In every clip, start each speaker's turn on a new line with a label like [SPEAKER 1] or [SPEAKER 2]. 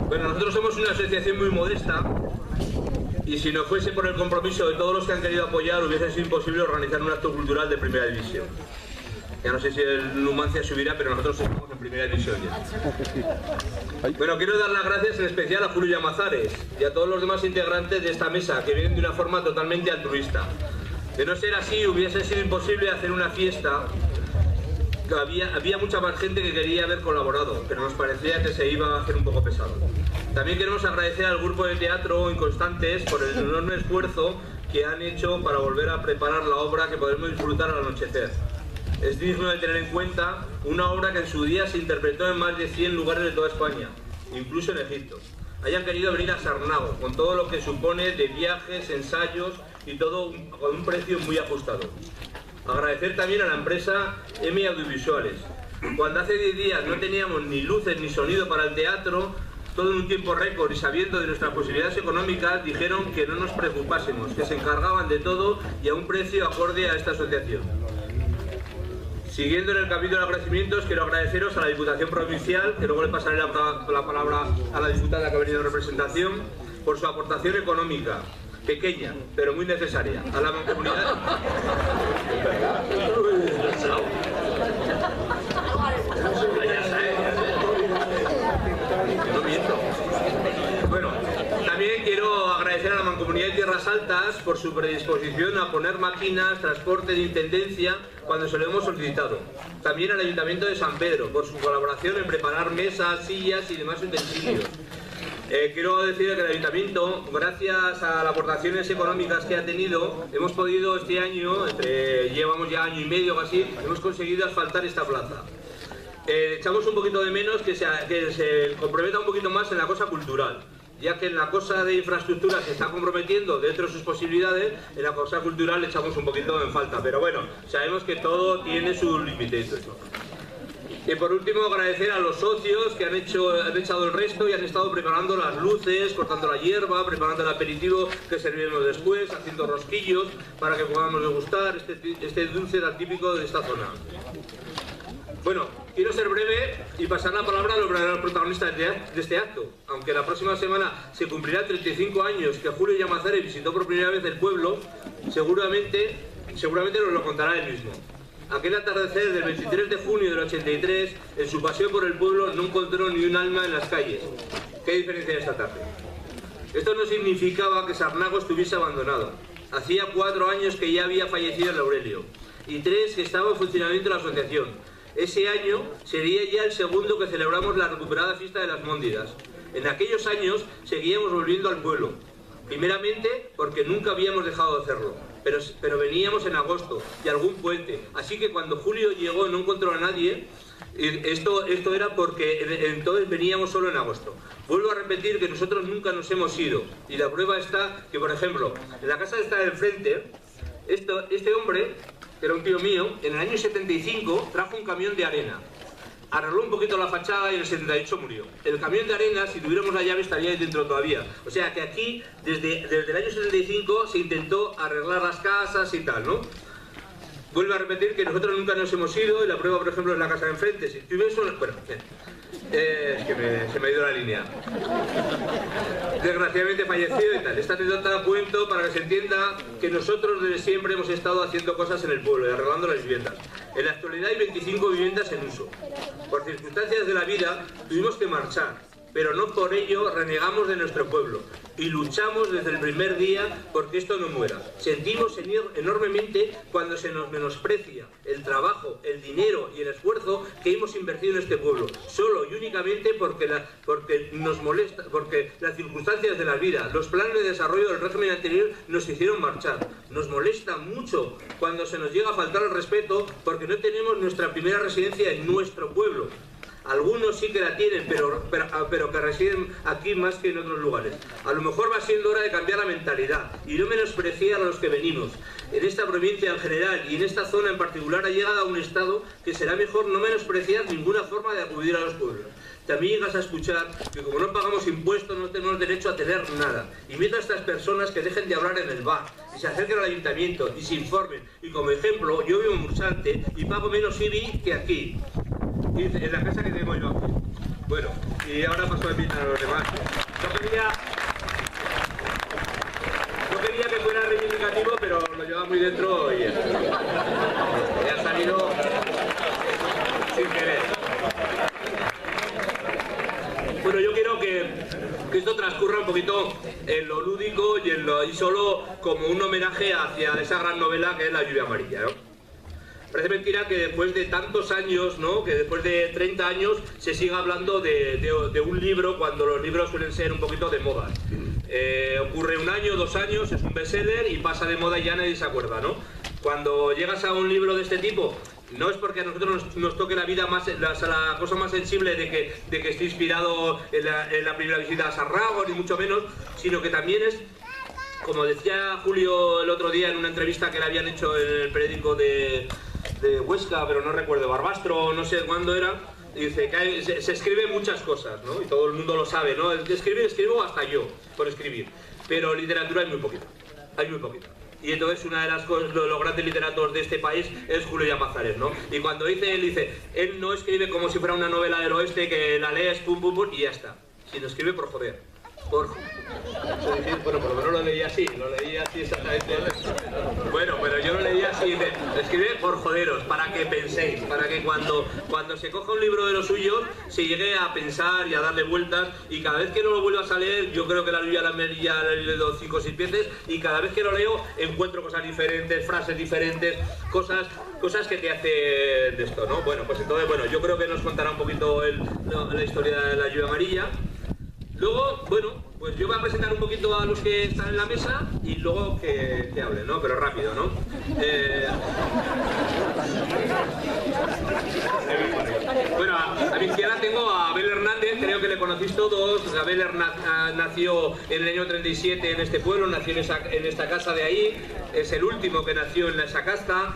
[SPEAKER 1] Bueno, nosotros somos una asociación muy modesta y si no fuese por el compromiso de todos los que han querido apoyar hubiese sido imposible organizar un acto cultural de primera división. Ya no sé si el Numancia subirá, pero nosotros estamos en primera división ya. Bueno, quiero dar las gracias en especial a Julio Llamazares y a todos los demás integrantes de esta mesa que vienen de una forma totalmente altruista. De no ser así, hubiese sido imposible hacer una fiesta. Había mucha más gente que quería haber colaborado, pero nos parecía que se iba a hacer un poco pesado. También queremos agradecer al grupo de teatro Inconstantes por el enorme esfuerzo que han hecho para volver a preparar la obra que podremos disfrutar al anochecer. Es digno de tener en cuenta una obra que en su día se interpretó en más de 100 lugares de toda España, incluso en Egipto. Hayan querido venir a Sarnago, con todo lo que supone de viajes, ensayos y todo con un precio muy ajustado. Agradecer también a la empresa EMI Audiovisuales. Cuando hace 10 días no teníamos ni luces ni sonido para el teatro, todo en un tiempo récord y sabiendo de nuestras posibilidades económicas, dijeron que no nos preocupásemos, que se encargaban de todo y a un precio acorde a esta asociación. Siguiendo en el capítulo de agradecimientos, quiero agradeceros a la Diputación Provincial, que luego le pasaré la palabra a la diputada que ha venido en representación, por su aportación económica, pequeña, pero muy necesaria, a la Mancomunidad. Bueno, también quiero agradecer a la Mancomunidad de Tierras Altas por su predisposición a poner máquinas, transporte de intendencia cuando se lo hemos solicitado. También al Ayuntamiento de San Pedro por su colaboración en preparar mesas, sillas y demás utensilios. Quiero decir que el Ayuntamiento, gracias a las aportaciones económicas que ha tenido, hemos podido este año, llevamos ya año y medio o así, hemos conseguido asfaltar esta plaza. Echamos un poquito de menos que se comprometa un poquito más en la cosa cultural, ya que en la cosa de infraestructura se está comprometiendo dentro de sus posibilidades, en la cosa cultural le echamos un poquito en falta, pero bueno, sabemos que todo tiene su límite. Y por último, agradecer a los socios que han echado el resto y han estado preparando las luces, cortando la hierba, preparando el aperitivo que serviremos después, haciendo rosquillos para que podamos degustar este dulce tan típico de esta zona. Bueno, quiero ser breve y pasar la palabra a los verdaderos protagonistas de este acto. Aunque la próxima semana se cumplirán 35 años que Julio Llamazares visitó por primera vez el pueblo, seguramente nos lo contará él mismo. Aquel atardecer del 23 de junio del 83, en su paseo por el pueblo no encontró ni un alma en las calles. ¿Qué diferencia de esta tarde? Esto no significaba que Sarnago estuviese abandonado. Hacía 4 años que ya había fallecido el Aurelio y 3 que estaba en funcionamiento la asociación. Ese año sería ya el segundo que celebramos la recuperada fiesta de las Móndidas. En aquellos años seguíamos volviendo al pueblo. Primeramente porque nunca habíamos dejado de hacerlo, pero veníamos en agosto y algún puente, así que cuando Julio llegó no encontró a nadie. Esto era porque entonces veníamos solo en agosto. Vuelvo a repetir que nosotros nunca nos hemos ido y la prueba está que, por ejemplo, en la casa que está del frente, este hombre, que era un tío mío, en el año 75 trajo un camión de arena. Arregló un poquito la fachada y en el 78 murió. El camión de arena, si tuviéramos la llave, estaría ahí dentro todavía. O sea que aquí, desde el año 75, se intentó arreglar las casas y tal, ¿no? Vuelvo a repetir que nosotros nunca nos hemos ido y la prueba, por ejemplo, es la casa de enfrente. Si tuviese una... Bueno, es que se me ha ido la línea. Desgraciadamente fallecido y tal. Esta anécdota la cuento para que se entienda que nosotros desde siempre hemos estado haciendo cosas en el pueblo y arreglando las viviendas. En la actualidad hay 25 viviendas en uso. Por circunstancias de la vida tuvimos que marchar, pero no por ello renegamos de nuestro pueblo y luchamos desde el primer día porque esto no muera. Sentimos enormemente cuando se nos menosprecia el trabajo, el dinero y el esfuerzo que hemos invertido en este pueblo, solo y únicamente porque nos molesta, porque las circunstancias de la vida, los planes de desarrollo del régimen anterior nos hicieron marchar. Nos molesta mucho cuando se nos llega a faltar el respeto porque no tenemos nuestra primera residencia en nuestro pueblo. Algunos sí que la tienen, pero que residen aquí más que en otros lugares. A lo mejor va siendo hora de cambiar la mentalidad y no menospreciar a los que venimos. En esta provincia en general y en esta zona en particular ha llegado a un estado que será mejor no menospreciar ninguna forma de acudir a los pueblos. También llegas a escuchar que como no pagamos impuestos no tenemos derecho a tener nada. Invito a estas personas que dejen de hablar en el bar y se acerquen al ayuntamiento y se informen. Y como ejemplo, yo vivo en Mursante y pago menos IBI que aquí. En la casa que tengo yo aquí. Bueno, y ahora paso a invitar a los demás. No quería que fuera reivindicativo, pero lo lleva muy dentro y ya ha salido sin querer. Bueno, yo quiero que esto transcurra un poquito en lo lúdico y solo como un homenaje hacia esa gran novela que es La lluvia amarilla, ¿no? Parece mentira que después de tantos años, ¿no? Que después de 30 años se siga hablando de un libro cuando los libros suelen ser un poquito de moda. Ocurre un año, 2 años, es un bestseller y pasa de moda y ya nadie se acuerda, ¿no? Cuando llegas a un libro de este tipo, no es porque a nosotros nos toque la vida más, la cosa más sensible de que esté inspirado en la primera visita a Sarrago, ni mucho menos, sino que también es, como decía Julio el otro día en una entrevista que le habían hecho en el periódico de Huesca, pero no recuerdo, Barbastro, no sé cuándo era, y dice que se escriben muchas cosas, ¿no? Y todo el mundo lo sabe, ¿no? El que escribo hasta yo, por escribir, pero literatura hay muy poquito, Y entonces una de las cosas, los grandes literatos de este país es Julio Llamazares, ¿no? Y cuando él no escribe como si fuera una novela del oeste que la lees, pum, pum, pum, y ya está, sino escribe por joder. Bueno, por lo menos lo leí así exactamente. Bueno, pero yo lo leí así, escribe por joderos, para que penséis, para que cuando se coja un libro de los suyos, se llegue a pensar y a darle vueltas, y cada vez que no lo vuelvas a leer, yo creo que La lluvia amarilla la he leído 5 o 6 veces, y cada vez que lo leo encuentro cosas diferentes, frases diferentes, cosas que te hacen de esto, ¿no? Bueno, pues entonces, yo creo que nos contará un poquito la historia de La lluvia amarilla. Luego, pues yo voy a presentar un poquito a los que están en la mesa y luego que hablen, ¿no? Pero rápido, ¿no? Bueno, a mi izquierda tengo a Abel Hernández, creo que le conocéis todos. Abel nació en el año 37 en este pueblo, nació en esta casa de ahí, es el último que nació en esa casa.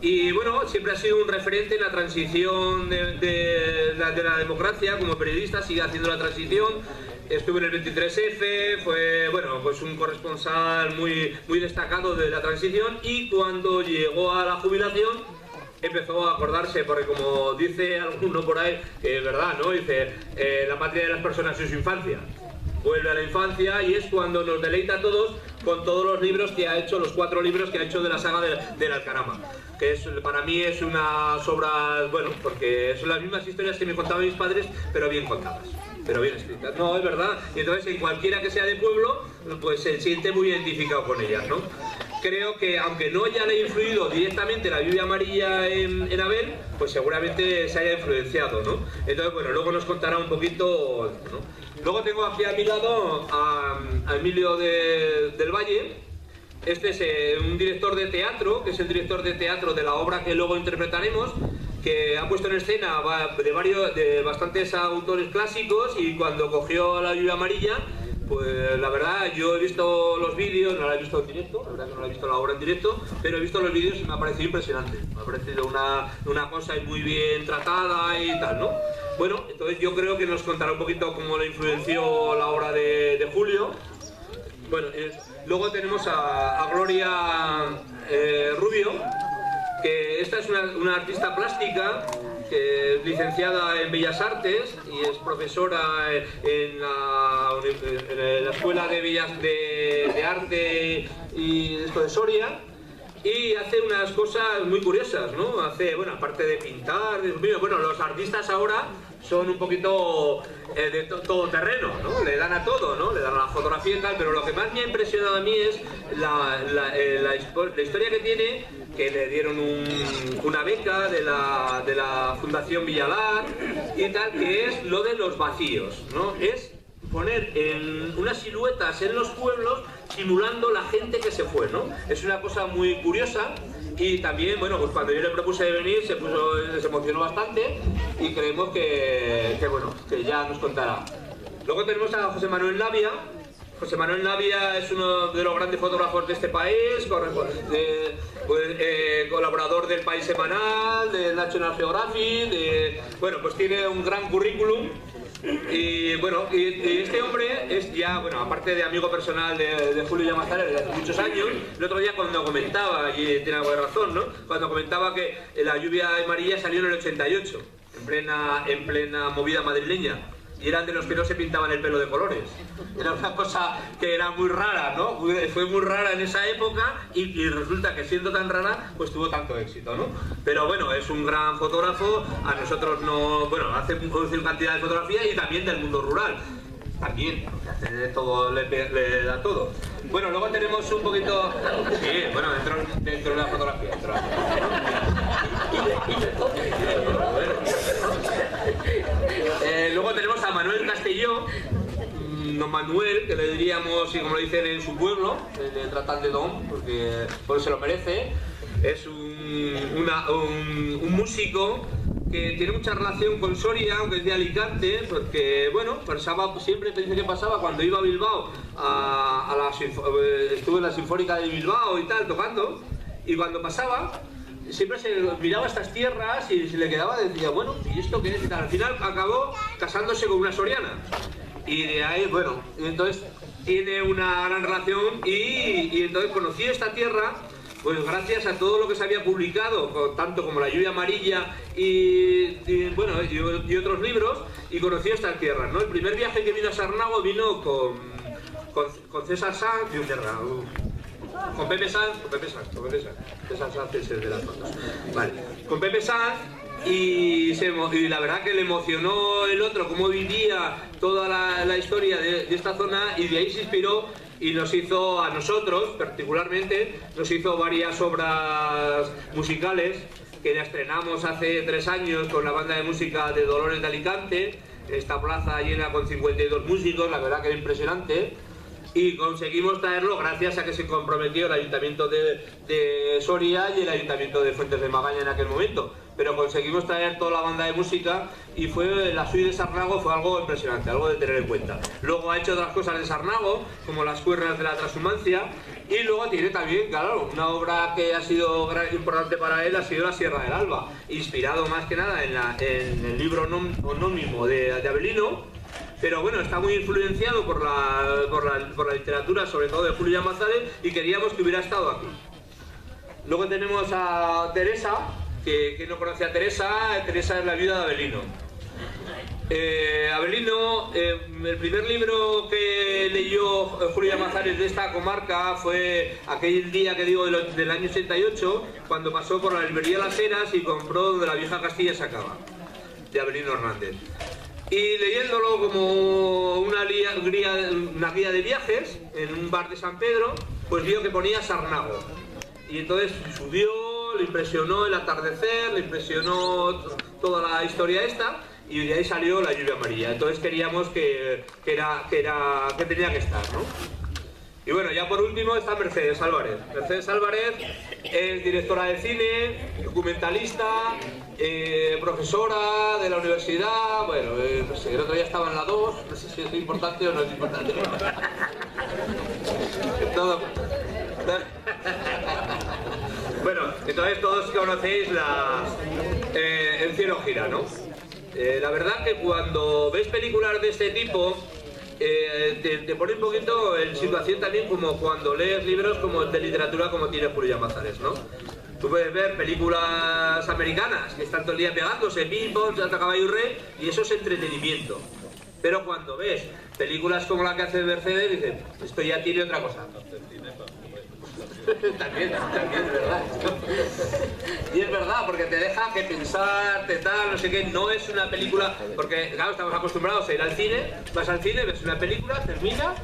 [SPEAKER 1] Y bueno, siempre ha sido un referente en la transición de la democracia, como periodista sigue haciendo la transición. Estuvo en el 23F, fue pues un corresponsal muy destacado de la transición, y cuando llegó a la jubilación empezó a acordarse, porque como dice alguno por ahí, es verdad, ¿no? Dice, la patria de las personas es su infancia. Vuelve a la infancia y es cuando nos deleita a todos con todos los libros que ha hecho, los 4 libros que ha hecho de la saga del Alcarama, que para mí es unas obras, porque son las mismas historias que me contaban mis padres, pero bien contadas, pero bien escritas. No, es verdad. Y entonces en cualquiera que sea de pueblo, pues se siente muy identificado con ellas, ¿no? Creo que aunque no ya le haya influido directamente La lluvia amarilla en Abel, pues seguramente se haya influenciado, ¿no? Entonces, luego nos contará un poquito, ¿no? Luego tengo aquí a mi lado a Emilio del Valle. Este es un director de teatro, que es el director de teatro de la obra que luego interpretaremos, que ha puesto en escena de bastantes autores clásicos, y cuando cogió La lluvia amarilla, pues la verdad, yo he visto los vídeos, no la he visto en directo, la verdad que no la he visto la obra en directo, pero he visto los vídeos y me ha parecido impresionante. Me ha parecido una cosa muy bien tratada y tal, ¿no? Bueno, entonces yo creo que nos contará un poquito cómo le influenció la obra de Julio. Luego tenemos a Gloria Rubio, que esta es una artista plástica, que es licenciada en Bellas Artes y es profesora en la Escuela de Bellas de Arte y esto de Soria, y hace unas cosas muy curiosas, ¿no? Aparte de pintar, los artistas ahora son un poquito de todo terreno, ¿no? Le dan a todo, ¿no? Le dan a la fotografía y tal, pero lo que más me ha impresionado a mí es la historia que tiene, que le dieron una beca de la Fundación Villalar y tal, que es lo de los vacíos, ¿no? Es poner unas siluetas en los pueblos simulando la gente que se fue, ¿no? Es una cosa muy curiosa. Y también, pues cuando yo le propuse de venir, se emocionó bastante, y creemos que ya nos contará. Luego tenemos a José Manuel Navia. José Manuel Navia es uno de los grandes fotógrafos de este país, colaborador del País Semanal, de National Geographic, pues tiene un gran currículum. Y este hombre es ya, aparte de amigo personal de Julio Llamazares desde hace muchos años. El otro día cuando comentaba, y tiene algo de razón, ¿no? Cuando comentaba que La lluvia amarilla salió en el 88. en plena movida madrileña. Y eran de los que no se pintaban el pelo de colores. Era una cosa que era muy rara, ¿no? Fue muy rara en esa época y resulta que siendo tan rara, pues tuvo tanto éxito, ¿no? Pero bueno, es un gran fotógrafo, a nosotros no... Bueno, hace producir cantidad de fotografía y también del mundo rural. También, hace de todo, le da todo. Bueno, luego tenemos un poquito... Sí, bueno, dentro de la fotografía. Luego tenemos a Manuel Castelló, no Manuel, que le diríamos, y como lo dicen en su pueblo, le tratan de don, porque se lo merece. Es un músico que tiene mucha relación con Soria, aunque es de Alicante, porque, bueno, pasaba, siempre pensé que pasaba cuando iba a Bilbao, estuve en la Sinfónica de Bilbao y tal, tocando, y cuando pasaba, siempre se miraba estas tierras y se le quedaba, decía, bueno, ¿y esto qué es? Y tal. Al final acabó casándose con una soriana. Y de ahí, bueno, entonces tiene una gran relación y entonces conocí esta tierra, pues gracias a todo lo que se había publicado, tanto como La lluvia amarilla y otros libros, y conocí esta tierra, ¿no? El primer viaje que vino a Sarnago vino con César Sanz, con Pepe Sanz, César Sanz es el de las fotos. Vale, con Pepe Sanz, y la verdad que le emocionó el otro, cómo vivía toda la historia de esta zona, y de ahí se inspiró y nos hizo, a nosotros particularmente, nos hizo varias obras musicales que ya estrenamos hace 3 años con la banda de música de Dolores de Alicante, esta plaza llena con 52 músicos, la verdad que era impresionante. Y conseguimos traerlo gracias a que se comprometió el Ayuntamiento de Soria y el Ayuntamiento de Fuentes de Magaña en aquel momento. Pero conseguimos traer toda la banda de música y la suite de Sarnago fue algo impresionante, algo de tener en cuenta. Luego ha hecho otras cosas de Sarnago, como las cuernas de la transhumancia, y luego tiene también, claro, una obra que ha sido importante para él, ha sido La Sierra del Alba, inspirado más que nada en el libro homónimo de Avelino. Pero bueno, está muy influenciado por la literatura, sobre todo de Julio Llamazares, y queríamos que hubiera estado aquí. Luego tenemos a Teresa, que no conoce a Teresa. Teresa es la viuda de Avelino. Avelino, el primer libro que leyó Julio Llamazares de esta comarca fue aquel día que digo del año 88, cuando pasó por la librería Las Heras y compró Donde la vieja Castilla se acaba, de Avelino Hernández. Y leyéndolo como una guía de viajes en un bar de San Pedro, pues vio que ponía Sarnago. Y entonces subió, le impresionó el atardecer, le impresionó toda la historia esta, y de ahí salió La lluvia amarilla. Entonces queríamos que tenía que estar, ¿no? Y bueno, ya por último está Mercedes Álvarez. Mercedes Álvarez es directora de cine, documentalista, profesora de la universidad. Bueno, no sé, el otro día estaba en la 2, no sé si es importante o no es importante. Todo. Bueno, entonces todos conocéis El cielo gira, ¿no? La verdad que cuando ves películas de este tipo, te pone un poquito en situación también como cuando lees libros como de literatura como tiene Julio Llamazares, ¿no? Tú puedes ver películas americanas que están todo el día pegándose, ping pong, salta caballo y rey, y eso es entretenimiento. Pero cuando ves películas como la que hace Mercedes, dices, esto ya tiene otra cosa. también es verdad. Y es verdad, porque te deja que pensar, no sé qué, no es una película, porque claro, estamos acostumbrados a ir al cine, vas al cine, ves una película, termina,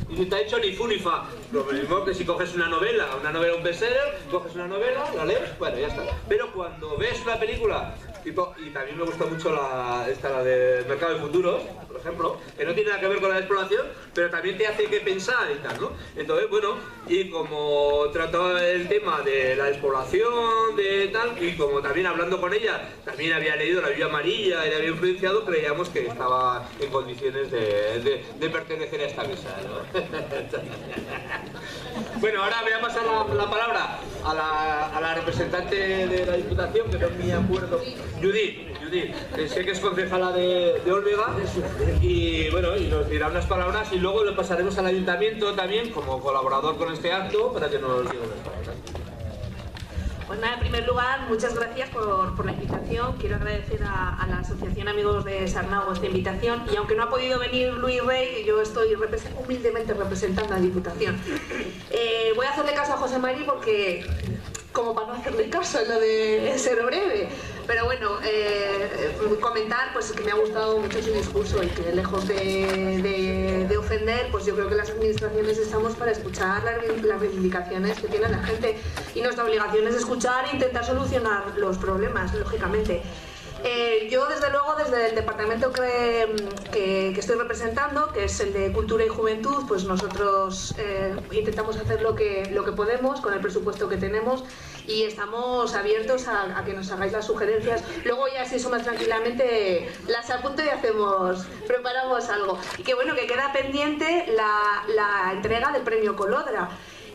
[SPEAKER 1] y no te ha hecho ni fu ni fa. Lo mismo que si coges una novela, un bestseller, coges una novela, la lees, bueno, ya está. Pero cuando ves una película, tipo, y también me gusta mucho la de Mercado de Futuros, por ejemplo, que no tiene nada que ver con la exploración, pero también te hace que pensar y tal, ¿no? Entonces, bueno, y como trató el tema de la exploración, de tal, y como también hablando con ella, también había leído La lluvia amarilla y le había influenciado, creíamos que estaba en condiciones de pertenecer a esta mesa, ¿no? Bueno, ahora voy a pasar la palabra a la representante de la Diputación, que no me acuerdo, Judith, sé que es concejala de Olvega, y bueno, y nos dirá unas palabras, y luego le pasaremos al Ayuntamiento también como colaborador con este acto para que nos diga unas palabras.
[SPEAKER 2] Pues nada, en primer lugar, muchas gracias por la invitación. Quiero agradecer a la Asociación Amigos de Sarnago esta invitación, y aunque no ha podido venir Luis Rey, yo estoy humildemente representando a la Diputación. Voy a hacerle caso a José Mari porque, como para no hacerle caso en lo de ser breve, pero bueno, comentar pues que me ha gustado mucho su discurso y que lejos de ofender, pues yo creo que las administraciones estamos para escuchar las reivindicaciones que tiene la gente, y nuestra obligación es escuchar e intentar solucionar los problemas, lógicamente. Yo, desde luego, desde el departamento que estoy representando, que es el de Cultura y Juventud, pues nosotros intentamos hacer lo que podemos con el presupuesto que tenemos, y estamos abiertos a que nos hagáis las sugerencias. Luego ya, si eso más tranquilamente, las apunto y preparamos algo. Y que bueno, que queda pendiente la entrega del premio Colodra.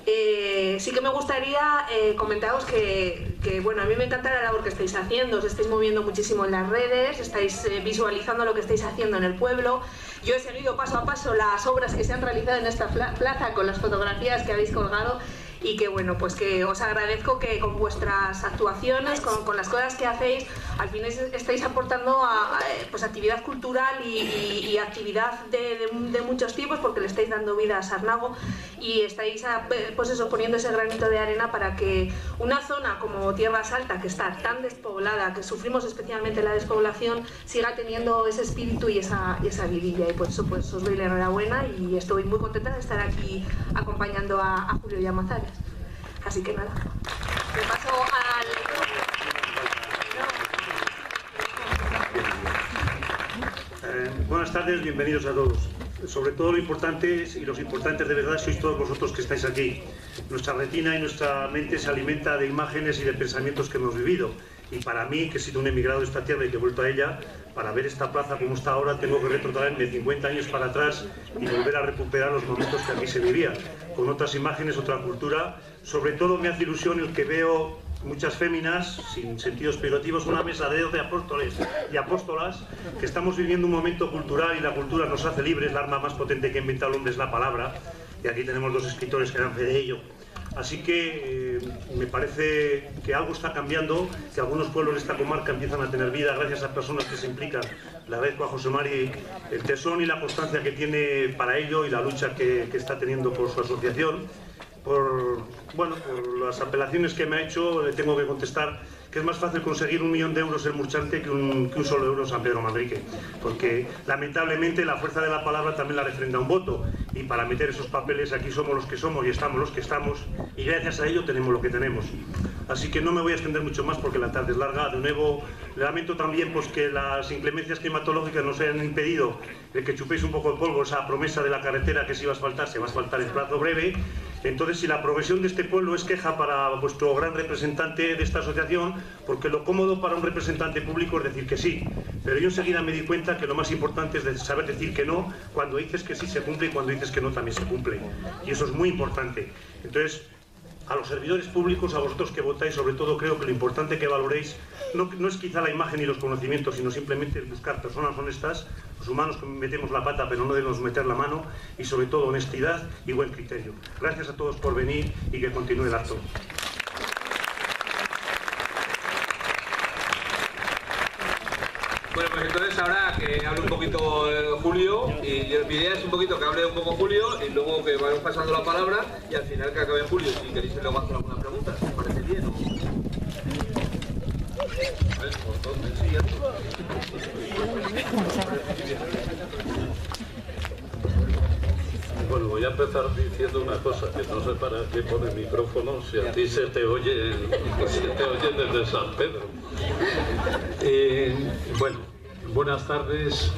[SPEAKER 2] Sí que me gustaría comentaros que bueno, a mí me encanta la labor que estáis haciendo, os estáis moviendo muchísimo en las redes, estáis visualizando lo que estáis haciendo en el pueblo. Yo he seguido paso a paso las obras que se han realizado en esta plaza con las fotografías que habéis colgado, y que bueno, pues que os agradezco que con vuestras actuaciones, con las cosas que hacéis, al fin estáis aportando pues actividad cultural y actividad de muchos tipos, porque le estáis dando vida a Sarnago, y estáis pues eso, poniendo ese granito de arena para que una zona como Tierra Salta, que está tan despoblada, que sufrimos especialmente la despoblación, siga teniendo ese espíritu y esa vidilla. Y por eso pues os doy la enhorabuena, y estoy muy contenta de estar aquí acompañando a Julio Llamazares. Así que nada, me paso
[SPEAKER 3] Buenas tardes, bienvenidos a todos. Sobre todo lo importante, y los importantes de verdad, sois todos vosotros que estáis aquí. Nuestra retina y nuestra mente se alimenta de imágenes y de pensamientos que hemos vivido. Y para mí, que he sido un emigrado de esta tierra y que he vuelto a ella, para ver esta plaza como está ahora, tengo que retrotraerme 50 años para atrás y volver a recuperar los momentos que aquí se vivían, con otras imágenes, otra cultura. Sobre todo me hace ilusión el que veo muchas féminas, sin sentidos peyorativos, una mesa de 12 apóstoles y apóstolas, que estamos viviendo un momento cultural, y la cultura nos hace libres. La arma más potente que ha inventado el hombre es la palabra, y aquí tenemos dos escritores que dan fe de ello. Así que me parece que algo está cambiando, que algunos pueblos de esta comarca empiezan a tener vida gracias a personas que se implican. Le agradezco a José Mari el tesón y la constancia que tiene para ello, y la lucha que está teniendo por su asociación. Por las apelaciones que me ha hecho, le tengo que contestar que es más fácil conseguir 1 millón de euros en Murchante que un solo euro en San Pedro Manrique, porque lamentablemente la fuerza de la palabra también la refrenda un voto, y para meter esos papeles aquí somos los que somos y estamos los que estamos, y gracias a ello tenemos lo que tenemos. Así que no me voy a extender mucho más porque la tarde es larga. De nuevo, lamento también pues que las inclemencias climatológicas nos hayan impedido el que chupéis un poco de polvo. Esa promesa de la carretera que se iba a asfaltar, se va a asfaltar en plazo breve. Entonces, si la progresión de este pueblo es queja para vuestro gran representante de esta asociación, porque lo cómodo para un representante público es decir que sí, pero yo enseguida me di cuenta que lo más importante es saber decir que no. Cuando dices que sí se cumple, y cuando dices que no también se cumple, y eso es muy importante. Entonces, a los servidores públicos, a vosotros que votáis, sobre todo creo que lo importante que valoréis no es quizá la imagen y los conocimientos, sino simplemente buscar personas honestas, los humanos que metemos la pata pero no debemos meter la mano, y sobre todo honestidad y buen criterio. Gracias a todos por venir, y que continúe el acto.
[SPEAKER 1] Bueno, pues entonces ahora que hable un poquito Julio, y mi idea es un poquito que hable un poco Julio, y luego que vayamos pasando la palabra, y al final que acabe Julio. Si queréis luego hacer alguna pregunta, ¿os parece bien?
[SPEAKER 4] Bueno, voy a empezar diciendo una cosa, que no sé para qué pone el micrófono, si a ti se te oye desde San Pedro. Bueno, buenas tardes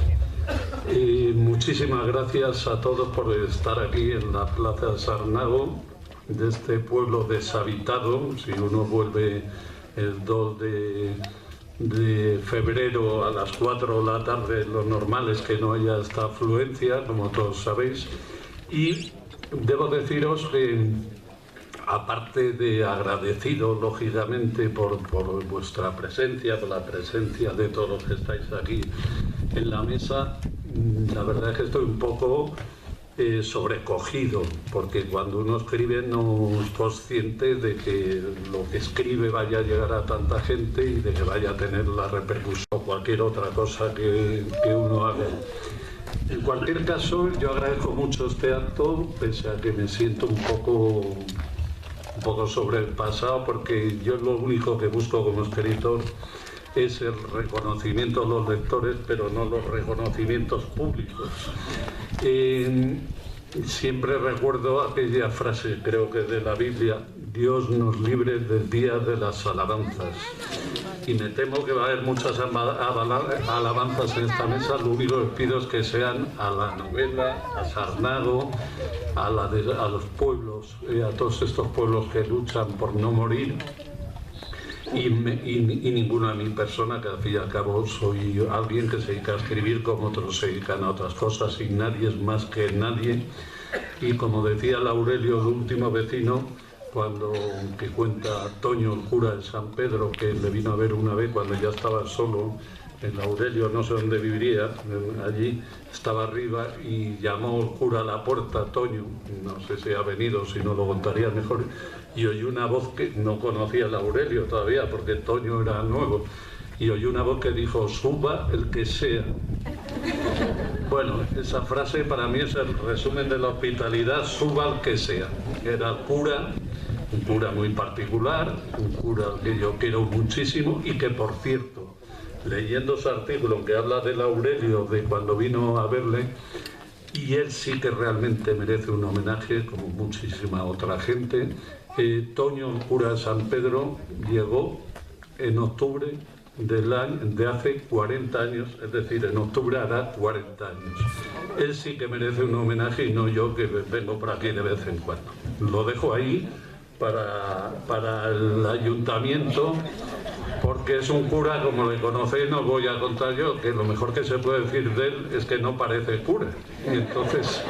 [SPEAKER 4] y muchísimas gracias a todos por estar aquí en la Plaza Sarnago, de este pueblo deshabitado. Si uno vuelve el 2 de febrero a las 4 de la tarde, lo normal es que no haya esta afluencia, como todos sabéis. Y debo deciros que, aparte de agradecido, lógicamente, por vuestra presencia, por la presencia de todos los que estáis aquí en la mesa, la verdad es que estoy un poco sobrecogido, porque cuando uno escribe no es consciente de que lo que escribe vaya a llegar a tanta gente y de que vaya a tener la repercusión o cualquier otra cosa que uno haga. En cualquier caso, yo agradezco mucho este acto, pese a que me siento un poco sobrepasado, porque yo lo único que busco como escritor es el reconocimiento a los lectores, pero no los reconocimientos públicos. Siempre recuerdo aquella frase, creo que de la Biblia: Dios nos libre del día de las alabanzas. Y me temo que va a haber muchas alabanzas en esta mesa. Lo único que pido es que sean a la novela, a Sarnago, a los pueblos, a todos estos pueblos que luchan por no morir. Y ninguno a mi persona, que al fin y al cabo soy alguien que se dedica a escribir como otros se dedican a otras cosas, y nadie es más que nadie. Y como decía el Aurelio, el último vecino, que cuenta Toño, el cura de San Pedro, que le vino a ver una vez cuando ya estaba solo, el Aurelio no sé dónde viviría, allí estaba arriba, y llamó el cura a la puerta, Toño, no sé si ha venido, si no lo contaría mejor, y oyó una voz que no conocía el Aurelio todavía, porque Toño era nuevo, y oyó una voz que dijo: suba el que sea. Bueno, esa frase para mí es el resumen de la hospitalidad: suba el que sea. Era el cura, un cura muy particular, un cura que yo quiero muchísimo, y que, por cierto, leyendo su artículo que habla del Aurelio, de cuando vino a verle, y él sí que realmente merece un homenaje, como muchísima otra gente. Toño, el cura de San Pedro, llegó en octubre de hace 40 años, es decir, en octubre hará 40 años. Él sí que merece un homenaje, y no yo, que vengo por aquí de vez en cuando. Lo dejo ahí para el ayuntamiento, porque es un cura, como le conocéis, no voy a contar yo, que lo mejor que se puede decir de él es que no parece cura. Y entonces,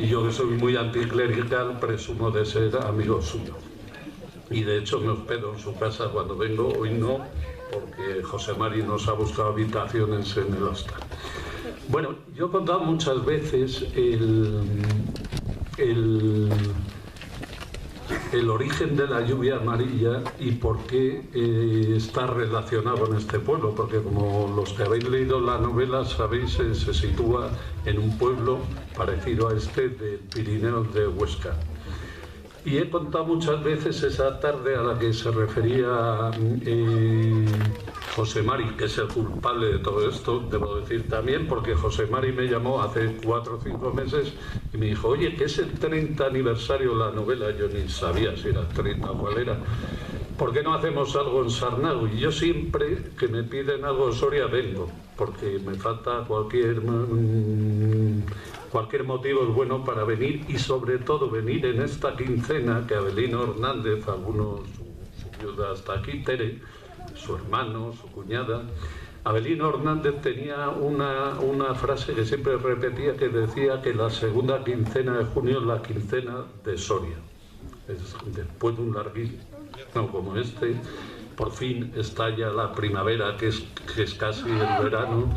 [SPEAKER 4] yo que soy muy anticlerical, presumo de ser amigo suyo. Y de hecho me hospedo en su casa cuando vengo. Hoy no, porque José Mari nos ha buscado habitaciones en el hostal. Bueno, yo he contado muchas veces el origen de la lluvia amarilla y por qué está relacionado con este pueblo, porque como los que habéis leído la novela sabéis, se sitúa en un pueblo parecido a este del Pirineo de Huesca. Y he contado muchas veces esa tarde a la que se refería José Mari, que es el culpable de todo esto, debo decir también, porque José Mari me llamó hace 4 o 5 meses y me dijo: oye, que es el 30 aniversario de la novela. Yo ni sabía si era el 30 o cuál era. ¿Por qué no hacemos algo en Sarnago? Y yo siempre que me piden algo en Soria vengo, porque me falta cualquier motivo es bueno para venir, y sobre todo venir en esta quincena que Avelino Hernández, algunos, su viuda hasta aquí, Tere, su hermano, su cuñada. Avelino Hernández tenía una frase que siempre repetía, que decía que la segunda quincena de junio es la quincena de Soria. Después de un larguísimo como este, por fin estalla la primavera, que es casi el verano.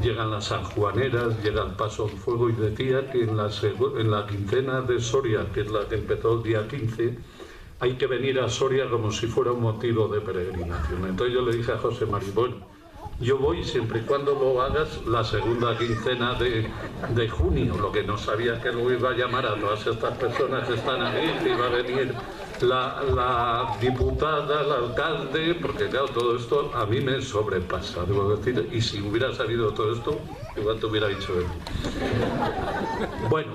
[SPEAKER 4] Llegan las sanjuaneras, llega el paso del fuego, y decía que en la quincena de Soria, que es la que empezó el día 15, hay que venir a Soria como si fuera un motivo de peregrinación. Entonces yo le dije a José Mari: bueno, yo voy siempre y cuando lo hagas la segunda quincena de junio. Lo que no sabía que lo iba a llamar a todas estas personas que están aquí, que iba a venir la diputada, el alcalde, porque claro, todo esto a mí me sobrepasa, debo decir, y si hubiera sabido todo esto, igual te hubiera dicho él. Bueno,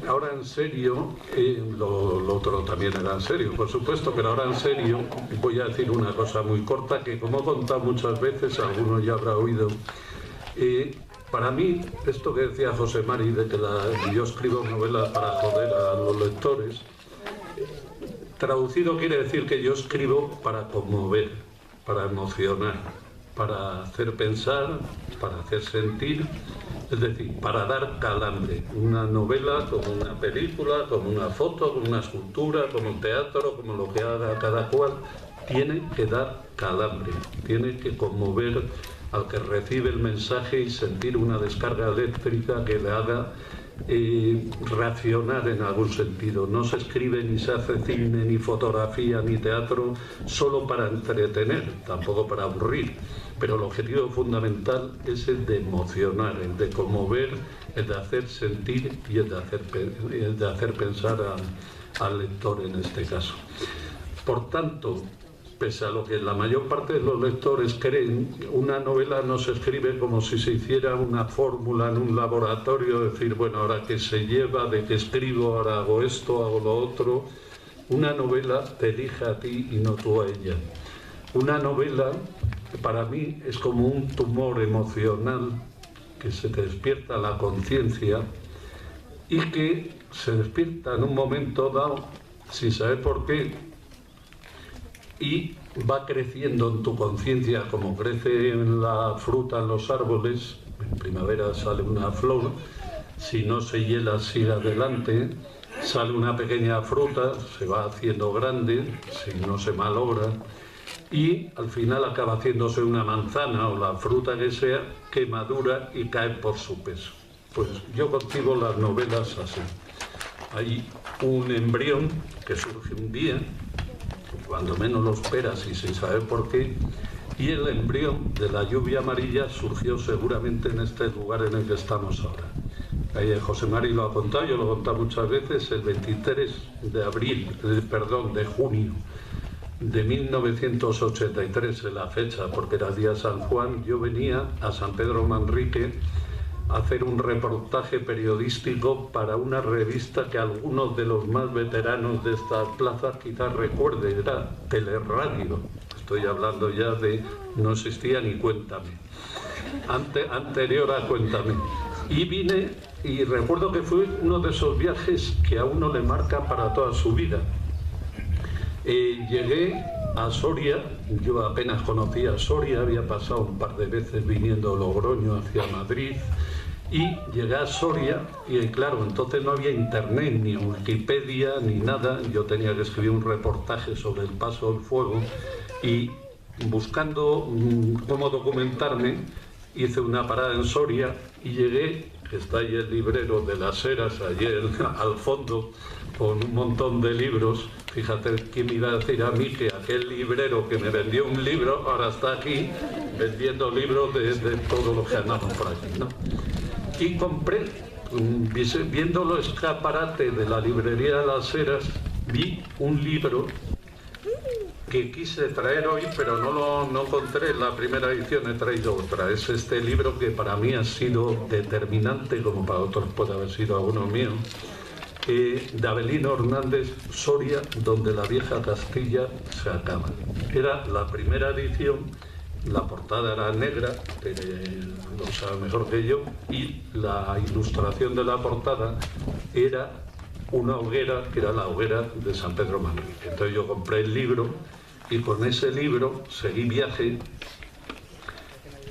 [SPEAKER 4] ahora en serio, lo otro también era en serio, por supuesto, pero ahora en serio voy a decir una cosa muy corta, que como he contado muchas veces, alguno ya habrá oído. Para mí, esto que decía José Mari, de que yo escribo novelas para joder a los lectores, traducido quiere decir que yo escribo para conmover, para emocionar, para hacer pensar, para hacer sentir, es decir, para dar calambre. Una novela, como una película, como una foto, como una escultura, como un teatro, como lo que haga cada cual, tiene que dar calambre, tiene que conmover al que recibe el mensaje y sentir una descarga eléctrica que le haga reaccionar en algún sentido. No se escribe ni se hace cine, ni fotografía, ni teatro solo para entretener, tampoco para aburrir, pero el objetivo fundamental es el de emocionar, el de conmover, el de hacer sentir y el de hacer pensar al lector en este caso. Por tanto, pese a lo que la mayor parte de los lectores creen, una novela no se escribe como si se hiciera una fórmula en un laboratorio, decir, bueno, ahora qué se lleva, de qué escribo, ahora hago esto, hago lo otro. Una novela te elige a ti y no tú a ella. Una novela, para mí, es como un tumor emocional que se te despierta la conciencia y que se despierta en un momento dado, sin saber por qué, y va creciendo en tu conciencia como crece en la fruta en los árboles. En primavera sale una flor, si no se hiela sigue adelante, sale una pequeña fruta, se va haciendo grande, si no se malogra, y al final acaba haciéndose una manzana o la fruta que sea, que madura y cae por su peso. Pues yo concibo las novelas así. Hay un embrión que surge un día, cuando menos lo esperas y sin saber por qué, y el embrión de la lluvia amarilla surgió seguramente en este lugar en el que estamos ahora. José Mari lo ha contado, yo lo he contado muchas veces, el 23 de junio de 1983, en la fecha, porque era el día de San Juan, yo venía a San Pedro Manrique a hacer un reportaje periodístico para una revista que algunos de los más veteranos de esta plaza quizás recuerden, era Teleradio. Estoy hablando ya de, no existía ni Cuéntame, anterior a Cuéntame. Y vine y recuerdo que fue uno de esos viajes que a uno le marca para toda su vida. Llegué a Soria, yo apenas conocía Soria, había pasado un par de veces viniendo de Logroño hacia Madrid, y llegué a Soria y claro, entonces no había internet, ni Wikipedia, ni nada. Yo tenía que escribir un reportaje sobre el paso del fuego y buscando cómo documentarme, hice una parada en Soria y llegué, que está ahí el librero de las Heras, ayer al fondo, con un montón de libros. Fíjate quién me iba a decir a mí que aquel librero que me vendió un libro ahora está aquí vendiendo libros de todo lo que andamos por aquí, ¿no? Y compré, viendo los escaparates de la librería de las Heras, vi un libro que quise traer hoy, pero no encontré la primera edición, he traído otra. Es este libro que para mí ha sido determinante, como para otros puede haber sido alguno mío, de Avelino Hernández, Soria, donde la vieja Castilla se acaba. Era la primera edición, la portada era negra, lo sabe mejor que yo, y la ilustración de la portada era una hoguera, que era la hoguera de San Pedro Manrique. Entonces yo compré el libro y con ese libro seguí viaje,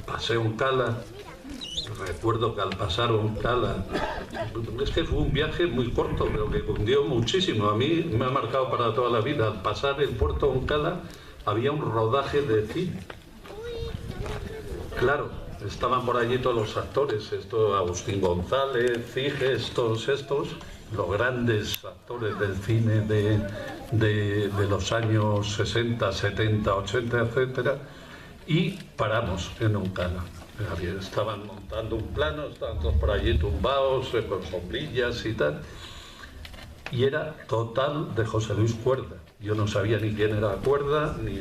[SPEAKER 4] pasé Oncala. Recuerdo que al pasar Oncala, es que fue un viaje muy corto, pero que cundió muchísimo. A mí me ha marcado para toda la vida. Al pasar el puerto Oncala había un rodaje de cine. Claro, estaban por allí todos los actores, Agustín González, Ciges, todos estos, los grandes actores del cine de los años 60, 70, 80, etcétera, y paramos en Oncala. Estaban montando un plano, estaban todos por allí tumbados, con sombrillas y tal, y era Total de José Luis Cuerda. Yo no sabía ni quién era Cuerda, ni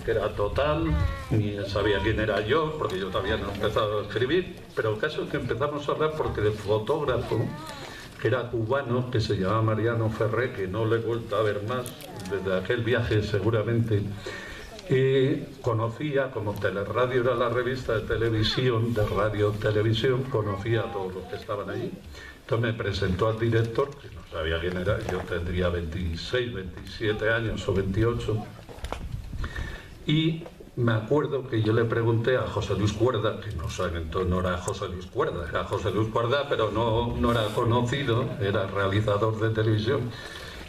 [SPEAKER 4] qué era Total, ni sabía quién era yo, porque yo todavía no he empezado a escribir, pero el caso es que empezamos a hablar porque el fotógrafo, que era cubano, que se llamaba Mariano Ferré, que no le he vuelto a ver más desde aquel viaje seguramente, conocía, como Teleradio era la revista de televisión, de radio-televisión, conocía a todos los que estaban allí. Entonces me presentó al director, que no sabía quién era, yo tendría 26, 27 años o 28, y me acuerdo que yo le pregunté a José Luis Cuerda, que no saben, entonces no era José Luis Cuerda, era José Luis Cuerda, pero no era conocido, era realizador de televisión,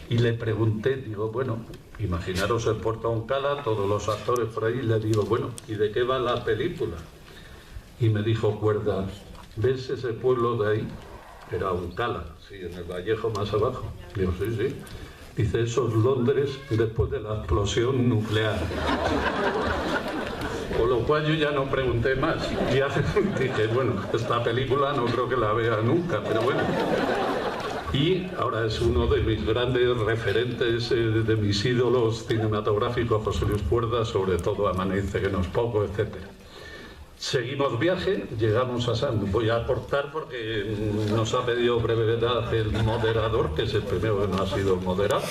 [SPEAKER 4] y le pregunté, digo, bueno, imaginaros el puerto Oncala, todos los actores por ahí, y le digo, bueno, ¿y de qué va la película? y me dijo Cuerda, ¿ves ese pueblo de ahí? Era un cala, sí, en el Vallejo más abajo. Digo, sí, sí. Dice, eso es Londres después de la explosión nuclear. Con lo cual yo ya no pregunté más. Ya dije, bueno, esta película no creo que la vea nunca, pero bueno. Y ahora es uno de mis grandes referentes, de mis ídolos cinematográficos, José Luis Cuerda, sobre todo Amanece, que no es poco, etc. Seguimos viaje, llegamos a San... Voy a aportar porque nos ha pedido brevedad el moderador, que es el primero que no ha sido moderado.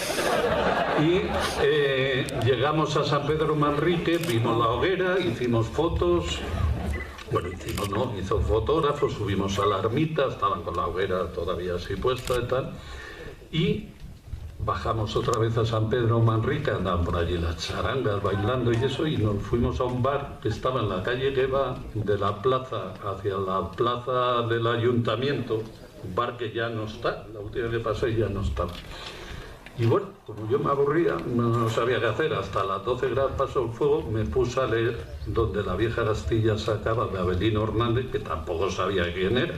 [SPEAKER 4] Y llegamos a San Pedro Manrique, vimos la hoguera, hicimos fotos. Bueno, hicimos, no, hizo fotógrafos, subimos a la ermita, estaban con la hoguera todavía así puesta y tal. Y bajamos otra vez a San Pedro Manrique, andaban por allí las charangas bailando y eso, y nos fuimos a un bar que estaba en la calle que va de la plaza hacia la plaza del ayuntamiento, un bar que ya no está, la última que pasé ya no estaba. Y bueno, como yo me aburría, no sabía qué hacer, hasta las 12 grados pasó el fuego, me puse a leer donde la vieja Castilla sacaba de Avelino Hernández, que tampoco sabía quién era.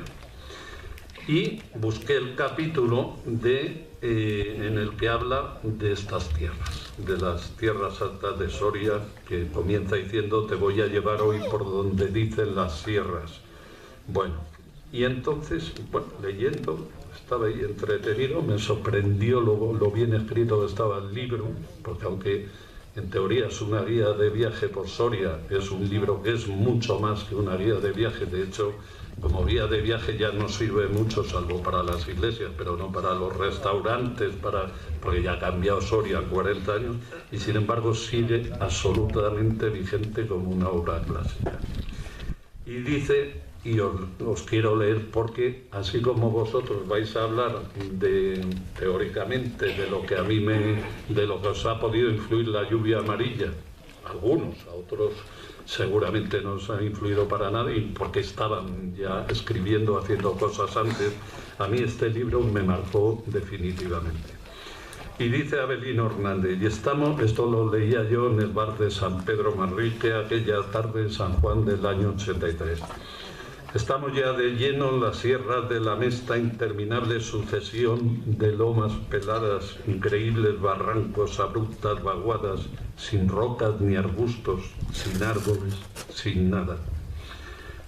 [SPEAKER 4] Y busqué el capítulo en el que habla de estas tierras, de las tierras altas de Soria, que comienza diciendo, te voy a llevar hoy por donde dicen las sierras. Bueno, y entonces, bueno, leyendo, estaba ahí entretenido, me sorprendió lo bien escrito que estaba el libro, porque aunque en teoría es una guía de viaje por Soria, es un libro que es mucho más que una guía de viaje. De hecho, como guía de viaje ya no sirve mucho, salvo para las iglesias, pero no para los restaurantes, porque ya ha cambiado Soria en 40 años, y sin embargo sigue absolutamente vigente como una obra clásica. Y dice, y os quiero leer porque así como vosotros vais a hablar teóricamente de lo que a mí de lo que os ha podido influir la lluvia amarilla, algunos, a otros seguramente no os ha influido para nada, y porque estaban ya escribiendo, haciendo cosas antes, a mí este libro me marcó definitivamente. Y dice Avelino Hernández, y esto lo leía yo en el bar de San Pedro Manrique aquella tarde en San Juan del año 83. Estamos ya de lleno en las sierras de la esta interminable sucesión de lomas peladas, increíbles barrancos, abruptas vaguadas, sin rocas ni arbustos, sin árboles, sin nada.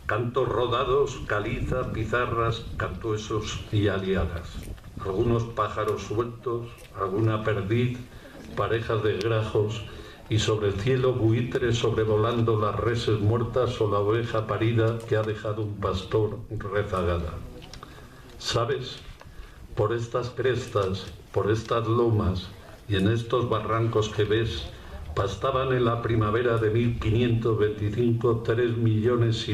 [SPEAKER 4] Cantos rodados, caliza, pizarras, cantuesos y aliagas. Algunos pájaros sueltos, alguna perdiz, parejas de grajos, y sobre el cielo buitres sobrevolando las reses muertas o la oveja parida que ha dejado un pastor rezagada. ¿Sabes? Por estas crestas, por estas lomas y en estos barrancos que ves, pastaban en la primavera de 1525 3,5 millones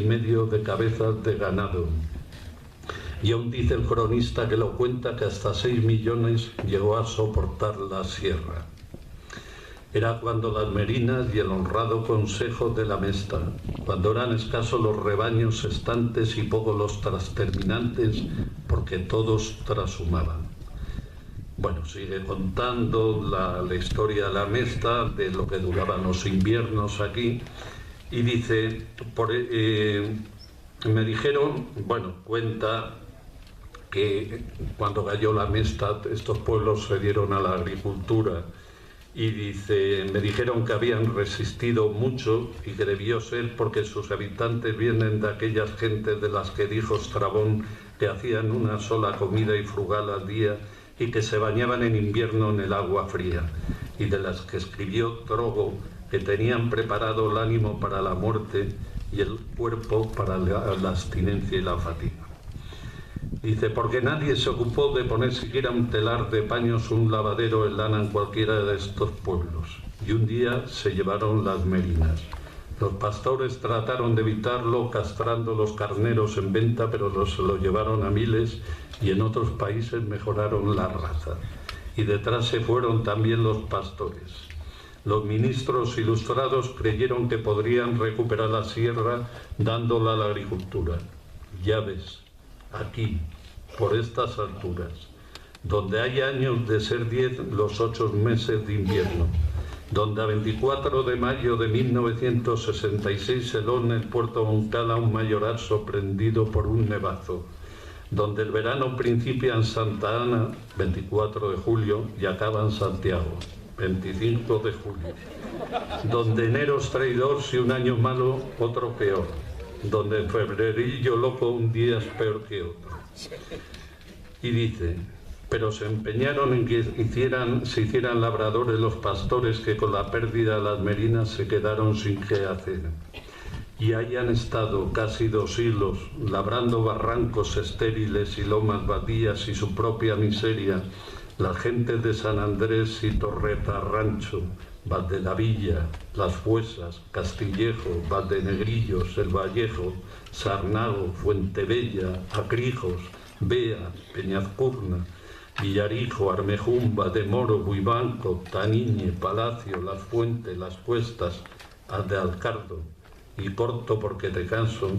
[SPEAKER 4] de cabezas de ganado. Y aún dice el cronista que lo cuenta que hasta 6 millones llegó a soportar la sierra. Era cuando las merinas y el honrado consejo de la mesta, cuando eran escasos los rebaños estantes y pocos los trasterminantes, porque todos trashumaban. Bueno, sigue contando la historia de la mesta, de lo que duraban los inviernos aquí, y dice, me dijeron, bueno, cuenta que cuando cayó la mesta estos pueblos se dieron a la agricultura. Y dice, me dijeron que habían resistido mucho y que debió ser porque sus habitantes vienen de aquellas gentes de las que dijo Estrabón que hacían una sola comida y frugal al día y que se bañaban en invierno en el agua fría, y de las que escribió Trogo que tenían preparado el ánimo para la muerte y el cuerpo para la abstinencia y la fatiga. Dice, porque nadie se ocupó de poner siquiera un telar de paños o un lavadero en lana en cualquiera de estos pueblos. Y un día se llevaron las merinas. Los pastores trataron de evitarlo castrando los carneros en venta, pero se lo llevaron a miles, y en otros países mejoraron la raza. Y detrás se fueron también los pastores. Los ministros ilustrados creyeron que podrían recuperar la sierra dándola a la agricultura. Ya ves, aquí, por estas alturas, donde hay años de ser 10 los 8 meses de invierno, donde a 24 de mayo de 1966 heló en el puerto de Moncala un mayoral sorprendido por un nevazo, donde el verano principia en Santa Ana, 24 de julio, y acaba en Santiago, 25 de julio, donde enero es traidor y un año malo, otro peor, donde en febrerillo loco un día es peor que otro. Y dice: pero se empeñaron en que se hicieran labradores los pastores, que con la pérdida de las merinas se quedaron sin qué hacer. Y ahí han estado casi 2 siglos, labrando barrancos estériles y lomas baldías y su propia miseria, las gentes de San Andrés y Torreta Rancho, Valdelavilla, Las Fuesas, Castillejo, Valdenegrillos, El Vallejo, Sarnago, Fuentebella, Acrijos, Bea, Peñazcurna, Villarijo, Armejumba, de Moro, Buibanco, Taniñe, Palacio, Las Fuentes, Las Cuestas, de Alcardo. Y corto porque te canso,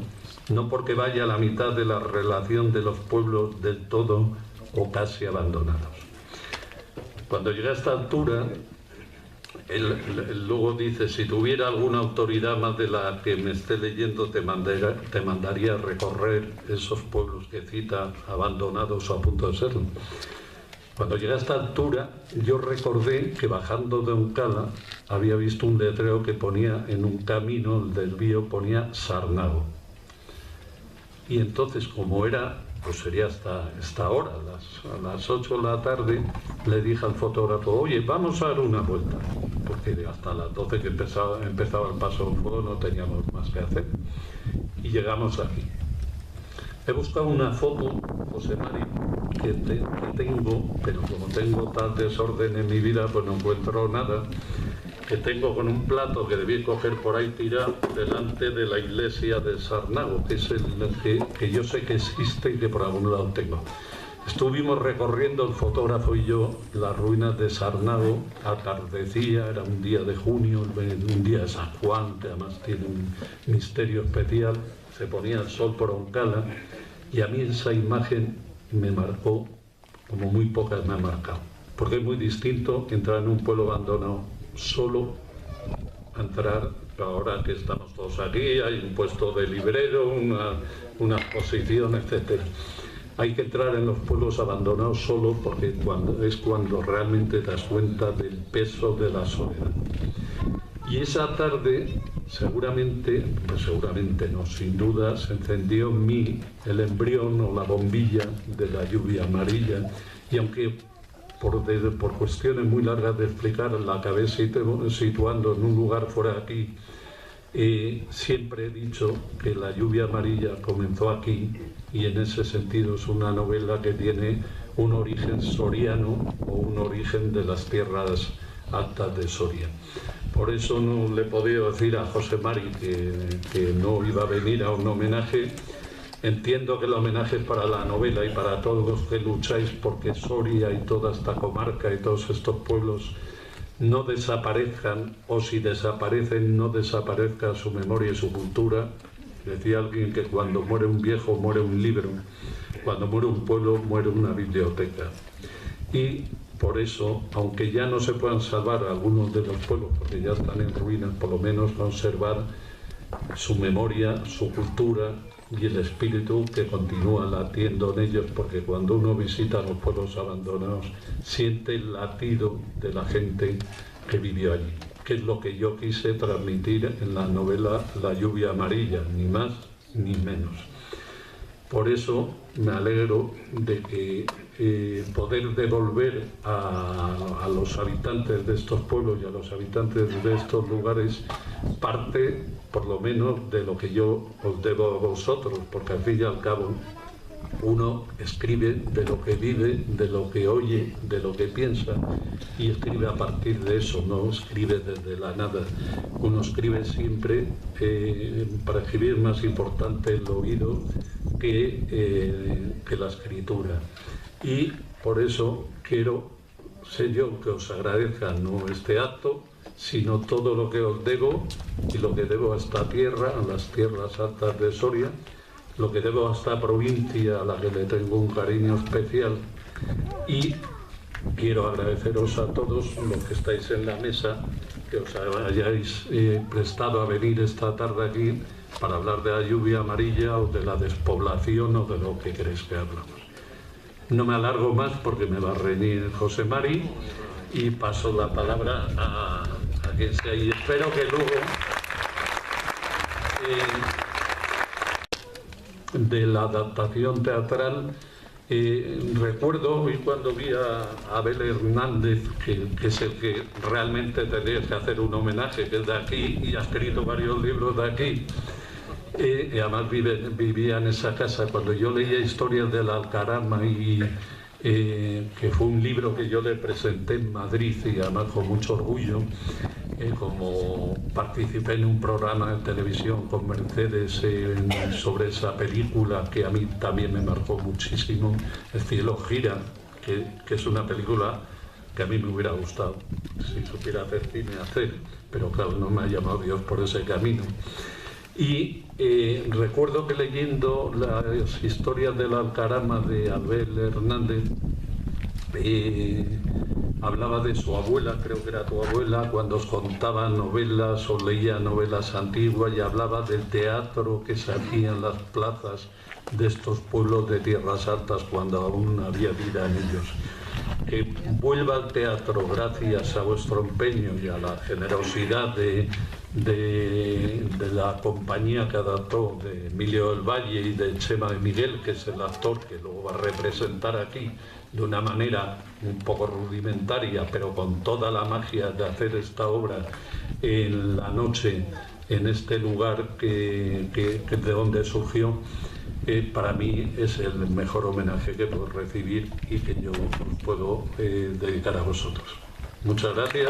[SPEAKER 4] no porque vaya a la mitad de la relación de los pueblos del todo o casi abandonados. Cuando llegué a esta altura, él luego dice: si tuviera alguna autoridad más de la que me esté leyendo, te mandaría a recorrer esos pueblos que cita, abandonados o a punto de serlo. Cuando llegué a esta altura, yo recordé que bajando de Moncala había visto un letrero que ponía en un camino, el desvío, ponía Sarnago. Y entonces, como era, pues sería hasta esta hora, a las 8 de la tarde, le dije al fotógrafo: oye, vamos a dar una vuelta, porque hasta las 12 que empezaba el paso del fuego no teníamos más que hacer. Y llegamos aquí. He buscado una foto, José Mari, que tengo, pero como tengo tal desorden en mi vida, pues no encuentro nada, que tengo con un plato que debí coger por ahí tirado delante de la iglesia de Sarnago, que es el que yo sé que existe y que por algún lado tengo. Estuvimos recorriendo, el fotógrafo y yo, las ruinas de Sarnago, atardecía, era un día de junio, un día de San Juan, que además tiene un misterio especial, se ponía el sol por Moncala, y a mí esa imagen me marcó como muy pocas me han marcado, porque es muy distinto entrar en un pueblo abandonado solo a entrar, ahora que estamos todos aquí, hay un puesto de librero, una exposición, etc. Hay que entrar en los pueblos abandonados solo, porque es cuando realmente te das cuenta del peso de la soledad. Y esa tarde, seguramente no, sin duda, se encendió en mí el embrión o la bombilla de la lluvia amarilla, y aunque por cuestiones muy largas de explicar la acabé situando en un lugar fuera de aquí, siempre he dicho que la lluvia amarilla comenzó aquí, y en ese sentido es una novela que tiene un origen soriano o un origen de las tierras altas de Soria. Por eso no le he podido decir a José Mari que no iba a venir a un homenaje. Entiendo que el homenaje es para la novela y para todos los que lucháis porque Soria y toda esta comarca y todos estos pueblos no desaparezcan, o si desaparecen, no desaparezca su memoria y su cultura. Decía alguien que cuando muere un viejo muere un libro, cuando muere un pueblo muere una biblioteca. Y por eso, aunque ya no se puedan salvar algunos de los pueblos porque ya están en ruinas, por lo menos conservar su memoria, su cultura y el espíritu que continúa latiendo en ellos, porque cuando uno visita los pueblos abandonados siente el latido de la gente que vivió allí, que es lo que yo quise transmitir en la novela La lluvia amarilla, ni más ni menos. Por eso me alegro de que poder devolver a los habitantes de estos pueblos y a los habitantes de estos lugares parte, por lo menos, de lo que yo os debo a vosotros, porque al fin y al cabo uno escribe de lo que vive, de lo que oye, de lo que piensa, y escribe a partir de eso, no escribe desde la nada. Uno escribe siempre, para escribir es más importante el oído que la escritura. Y por eso sé yo que os agradezca no este acto, sino todo lo que os debo y lo que debo a esta tierra, a las tierras altas de Soria, lo que debo a esta provincia a la que le tengo un cariño especial. Y quiero agradeceros a todos los que estáis en la mesa que os hayáis prestado a venir esta tarde aquí para hablar de la lluvia amarilla o de la despoblación o de lo que queréis que hablamos. No me alargo más porque me va a reñir José Mari y paso la palabra a quien sea, y espero que luego de la adaptación teatral recuerdo hoy cuando vi a Abel Hernández, que es el que realmente tendría que hacer un homenaje, que es de aquí y ha escrito varios libros de aquí, y además vivía en esa casa. Cuando yo leía Historias del Alcarama, que fue un libro que yo le presenté en Madrid y además con mucho orgullo, como participé en un programa de televisión con Mercedes sobre esa película que a mí también me marcó muchísimo, El cielo gira, que es una película que a mí me hubiera gustado si supiera hacer cine pero claro, no me ha llamado Dios por ese camino. Y recuerdo que leyendo las Historias del Alcarama de Abel Hernández, hablaba de su abuela, creo que era tu abuela, cuando os contaba novelas o leía novelas antiguas, y hablaba del teatro que se hacía en las plazas de estos pueblos de tierras altas cuando aún había vida en ellos. Que vuelva al teatro gracias a vuestro empeño y a la generosidad de la compañía que adaptó, de Emilio del Valle y de Chema de Miguel, que es el actor que luego va a representar aquí de una manera un poco rudimentaria, pero con toda la magia de hacer esta obra en la noche, en este lugar que de donde surgió. Para mí es el mejor homenaje que puedo recibir y que yo puedo dedicar a vosotros. Muchas gracias.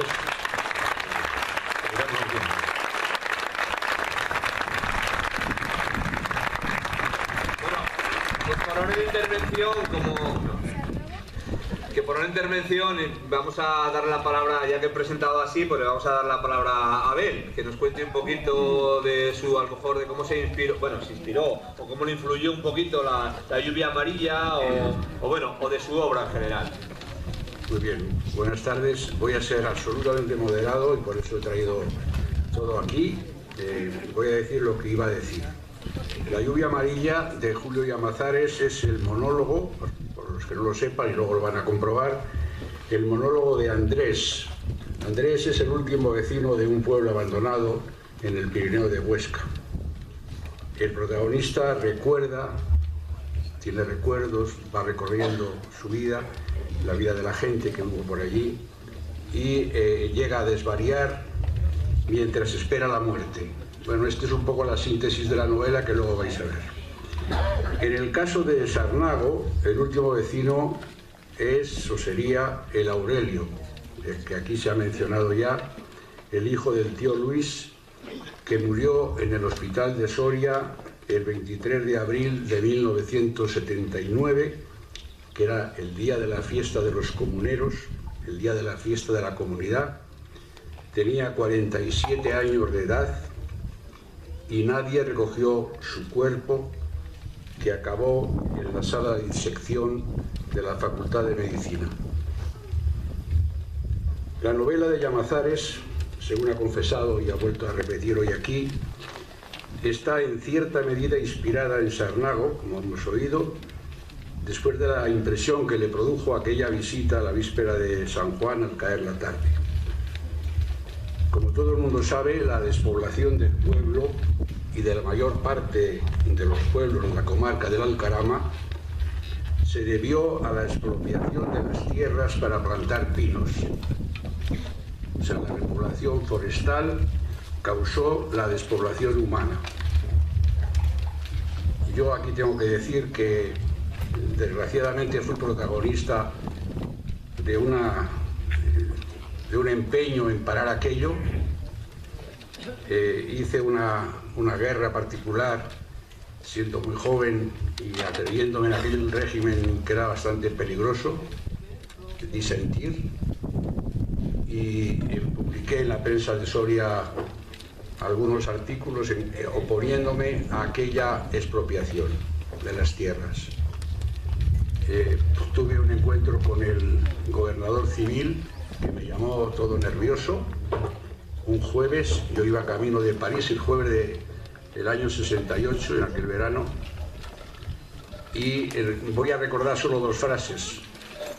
[SPEAKER 1] Por una intervención vamos a dar la palabra, ya que he presentado así, pues le vamos a dar la palabra a Abel, que nos cuente un poquito de a lo mejor de cómo se inspiró, o cómo le influyó un poquito la lluvia amarilla, o de su obra en general.
[SPEAKER 5] Muy bien, buenas tardes. Voy a ser absolutamente moderado y por eso he traído todo aquí. Voy a decir lo que iba a decir. La lluvia amarilla de Julio Llamazares es el monólogo, por los que no lo sepan y luego lo van a comprobar, el monólogo de Andrés. Andrés es el último vecino de un pueblo abandonado en el Pirineo de Huesca. El protagonista tiene recuerdos, va recorriendo su vida, la vida de la gente que hubo por allí, y llega a desvariar mientras espera la muerte. Bueno, esta es un poco la síntesis de la novela que luego vais a ver. En el caso de Sarnago, el último vecino es o sería el Aurelio, el que aquí se ha mencionado ya, el hijo del tío Luis, que murió en el hospital de Soria el 23 de abril de 1979, que era el día de la fiesta de los comuneros, el día de la fiesta de la comunidad. Tenía 47 años de edad y nadie recogió su cuerpo, que acabó en la sala de disección de la Facultad de Medicina. La novela de Llamazares, según ha confesado y ha vuelto a repetir hoy aquí, está en cierta medida inspirada en Sarnago, como hemos oído, después de la impresión que le produjo aquella visita a la víspera de San Juan al caer la tarde. Como todo el mundo sabe, la despoblación del pueblo y de la mayor parte de los pueblos en la comarca del Alcarama se debió a la expropiación de las tierras para plantar pinos. O sea, la repoblación forestal causó la despoblación humana. Yo aquí tengo que decir que desgraciadamente fui protagonista de un empeño en parar aquello. Hice una guerra particular siendo muy joven y atreviéndome en aquel régimen que era bastante peligroso, disentir, y publiqué en la prensa de Soria algunos artículos oponiéndome a aquella expropiación de las tierras. Tuve un encuentro con el gobernador civil que me llamó todo nervioso un jueves, yo iba camino de París el jueves del año 68, en aquel verano, y voy a recordar solo 2 frases.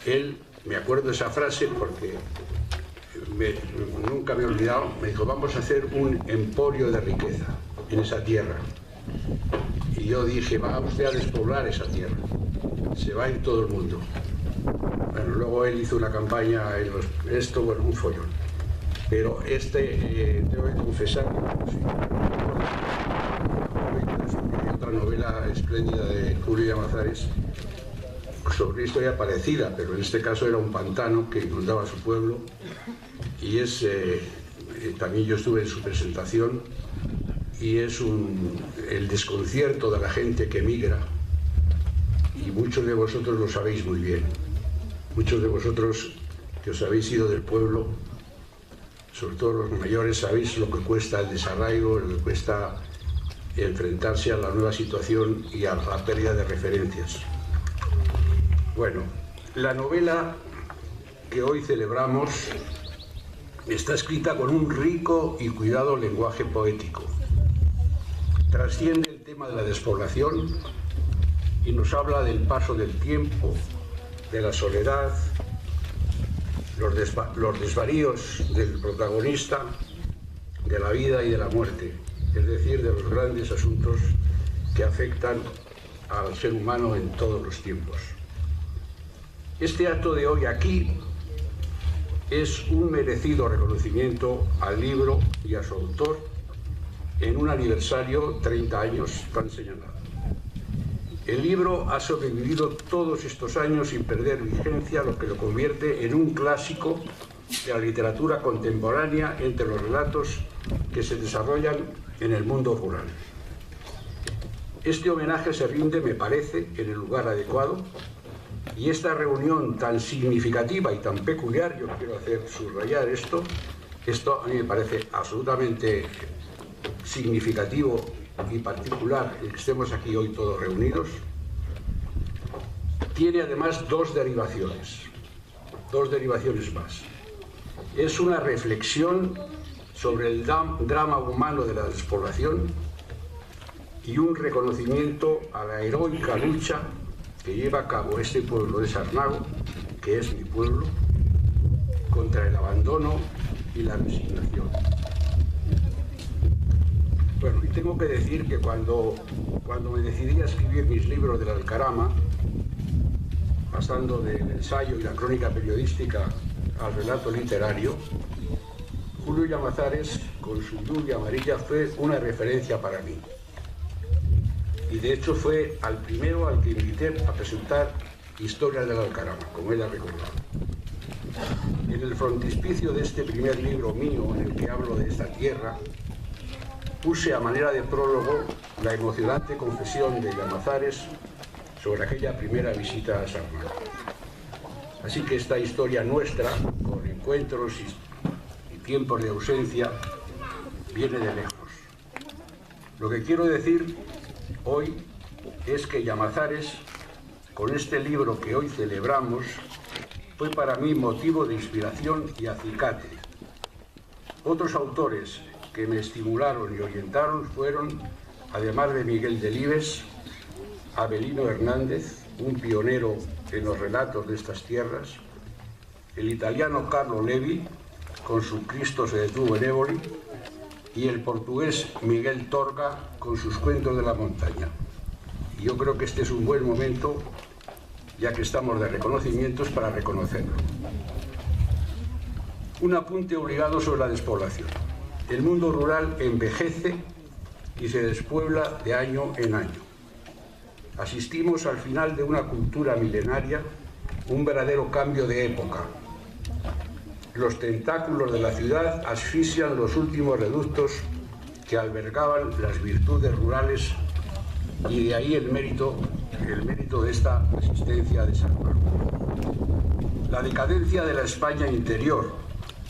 [SPEAKER 5] Él, me acuerdo de esa frase porque nunca me he olvidado, me dijo: vamos a hacer un emporio de riqueza en esa tierra. Y yo dije: va usted a despoblar esa tierra, se va a ir todo el mundo. Bueno, luego él hizo una campaña en esto, bueno, un follón. Pero tengo que confesar que sí, hay otra novela espléndida de Julio Llamazares sobre una historia parecida, pero en este caso era un pantano que inundaba su pueblo, y también yo estuve en su presentación, y es el desconcierto de la gente que emigra, y muchos de vosotros lo sabéis muy bien. Muchos de vosotros que os habéis ido del pueblo, sobre todo los mayores, sabéis lo que cuesta el desarraigo, lo que cuesta enfrentarse a la nueva situación y a la pérdida de referencias. Bueno, la novela que hoy celebramos está escrita con un rico y cuidado lenguaje poético. Trasciende el tema de la despoblación y nos habla del paso del tiempo, de la soledad, los desvaríos del protagonista, de la vida y de la muerte, es decir, de los grandes asuntos que afectan al ser humano en todos los tiempos. Este acto de hoy aquí es un merecido reconocimiento al libro y a su autor en un aniversario, 30 años tan señalado. El libro ha sobrevivido todos estos años sin perder vigencia, lo que lo convierte en un clásico de la literatura contemporánea entre los relatos que se desarrollan en el mundo rural. Este homenaje se rinde, me parece, en el lugar adecuado, y esta reunión tan significativa y tan peculiar, yo quiero subrayar esto a mí me parece absolutamente significativo y particular el que estemos aquí hoy todos reunidos, tiene además dos derivaciones más. Es una reflexión sobre el drama humano de la despoblación y un reconocimiento a la heroica lucha que lleva a cabo este pueblo de Sarnago, que es mi pueblo, contra el abandono y la resignación. Bueno, y tengo que decir que cuando me decidí a escribir mis libros del Alcarama, pasando del ensayo y la crónica periodística al relato literario, Julio Llamazares, con su lluvia amarilla, fue una referencia para mí. Y de hecho fue al primero al que invité a presentar Historias del Alcarama, como él ha recordado. En el frontispicio de este primer libro mío, en el que hablo de esta tierra, puse a manera de prólogo la emocionante confesión de Llamazares sobre aquella primera visita a Sarnago. Así que esta historia nuestra, con encuentros y tiempos de ausencia, viene de lejos. Lo que quiero decir hoy es que Llamazares, con este libro que hoy celebramos, fue para mí motivo de inspiración y acicate. Otros autores que me estimularon y orientaron fueron, además de Miguel Delibes, Avelino Hernández, un pionero en los relatos de estas tierras, el italiano Carlo Levi, con su Cristo se detuvo en Éboli, y el portugués Miguel Torga, con sus cuentos de la montaña. Y yo creo que este es un buen momento, ya que estamos de reconocimientos, para reconocerlo. Un apunte obligado sobre la despoblación. El mundo rural envejece y se despuebla de año en año. Asistimos al final de una cultura milenaria, un verdadero cambio de época. Los tentáculos de la ciudad asfixian los últimos reductos que albergaban las virtudes rurales, y de ahí el mérito de esta resistencia de Sarnago. La decadencia de la España interior,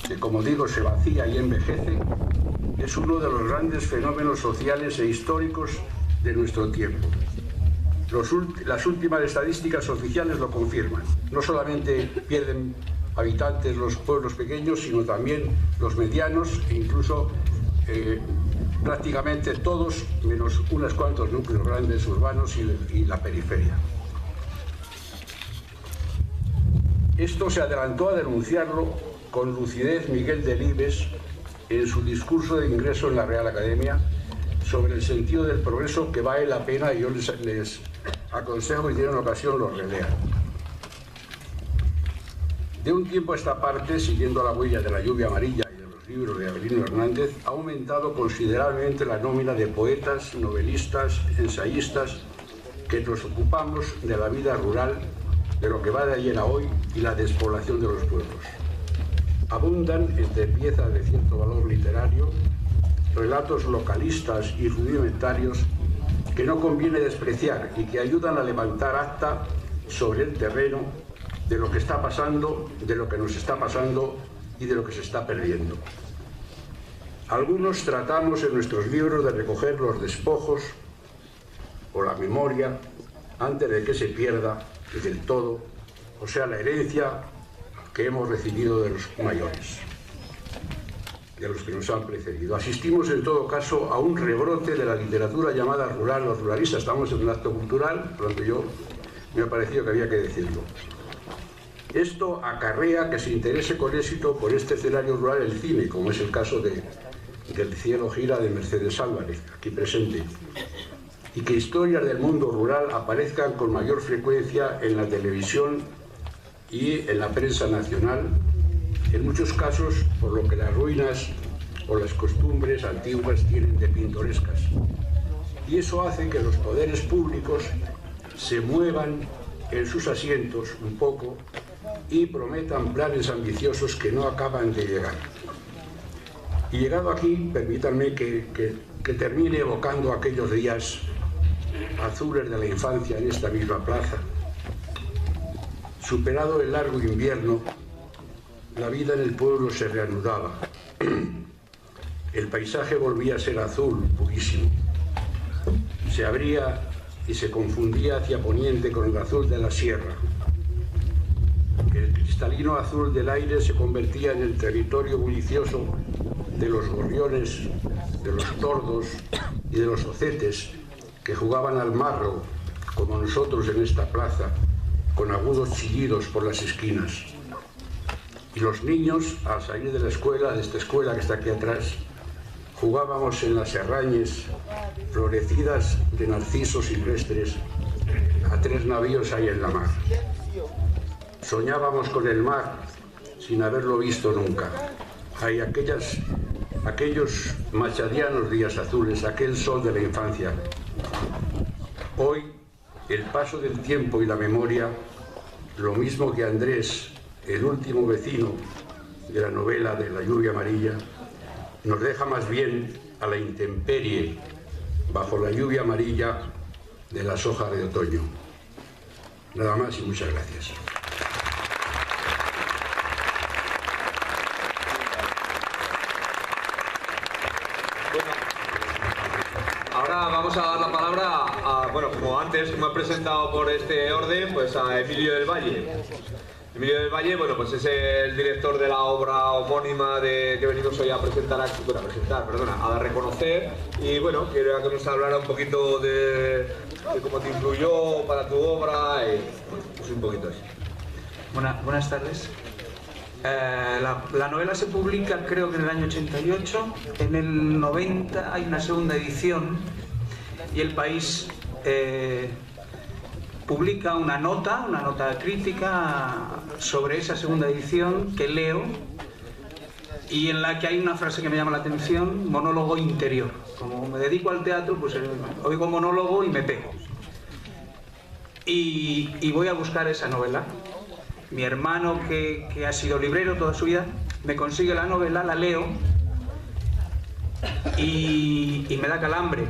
[SPEAKER 5] que como digo se vacía y envejece, es uno de los grandes fenómenos sociales e históricos de nuestro tiempo. Las últimas estadísticas oficiales lo confirman. No solamente pierden habitantes los pueblos pequeños, sino también los medianos e incluso prácticamente todos, menos unos cuantos núcleos grandes urbanos y la periferia. Esto se adelantó a denunciarlo con lucidez Miguel Delibes en su discurso de ingreso en la Real Academia sobre el sentido del progreso, que vale la pena, y yo les aconsejo que tienen ocasión lo relean. De un tiempo a esta parte, siguiendo la huella de La lluvia amarilla y de los libros de Avelino Hernández, ha aumentado considerablemente la nómina de poetas, novelistas, ensayistas, que nos ocupamos de la vida rural, de lo que va de ayer a hoy y la despoblación de los pueblos. Abundan entre piezas de cierto valor literario, relatos localistas y rudimentarios que no conviene despreciar y que ayudan a levantar acta sobre el terreno de lo que está pasando, de lo que nos está pasando y de lo que se está perdiendo. Algunos tratamos en nuestros libros de recoger los despojos o la memoria antes de que se pierda del todo, o sea, la herencia que hemos recibido de los mayores, de los que nos han precedido. Asistimos en todo caso a un rebrote de la literatura llamada rural. Los ruralistas estamos en un acto cultural, por lo tanto me ha parecido que había que decirlo. Esto acarrea que se interese con éxito por este escenario rural el cine, como es el caso del Cielo gira de Mercedes Álvarez, aquí presente, y que historias del mundo rural aparezcan con mayor frecuencia en la televisión y en la prensa nacional, en muchos casos por lo que las ruinas o las costumbres antiguas tienen de pintorescas. Y eso hace que los poderes públicos se muevan en sus asientos un poco y prometan planes ambiciosos que no acaban de llegar. Y llegado aquí, permítanme que termine evocando aquellos días azules de la infancia en esta misma plaza. Superado el largo invierno, la vida en el pueblo se reanudaba. El paisaje volvía a ser azul, purísimo. Se abría y se confundía hacia poniente con el azul de la sierra. El cristalino azul del aire se convertía en el territorio bullicioso de los gorriones, de los tordos y de los ocetes que jugaban al marro, como nosotros en esta plaza, con agudos chillidos por las esquinas. Y los niños, al salir de la escuela, de esta escuela que está aquí atrás, jugábamos en las serrañes florecidas de narcisos silvestres a 3 navíos ahí en la mar. Soñábamos con el mar sin haberlo visto nunca. Hay aquellos machadianos días azules, aquel sol de la infancia. Hoy, el paso del tiempo y la memoria, lo mismo que Andrés, el último vecino de la novela de La lluvia amarilla, nos deja más bien a la intemperie bajo la lluvia amarilla de las hojas de otoño. Nada más y muchas gracias.
[SPEAKER 1] Ahora vamos a dar la palabra a, bueno, como antes, como he presentado por este orden, pues a Emilio del Valle. Emilio del Valle, bueno, pues es el director de la obra homónima que venimos hoy a presentar aquí, a reconocer. Y bueno, quiero que nos hablara un poquito de cómo te influyó para tu obra, y pues un poquito así.
[SPEAKER 6] Buenas tardes. La novela se publica creo que en el año 88, en el 90 hay una segunda edición y El País publica una nota crítica sobre esa segunda edición que leo y en la que hay una frase que me llama la atención: monólogo interior. Como me dedico al teatro, pues oigo monólogo y me pego. Y voy a buscar esa novela. Mi hermano, que ha sido librero toda su vida, me consigue la novela, la leo y me da calambre.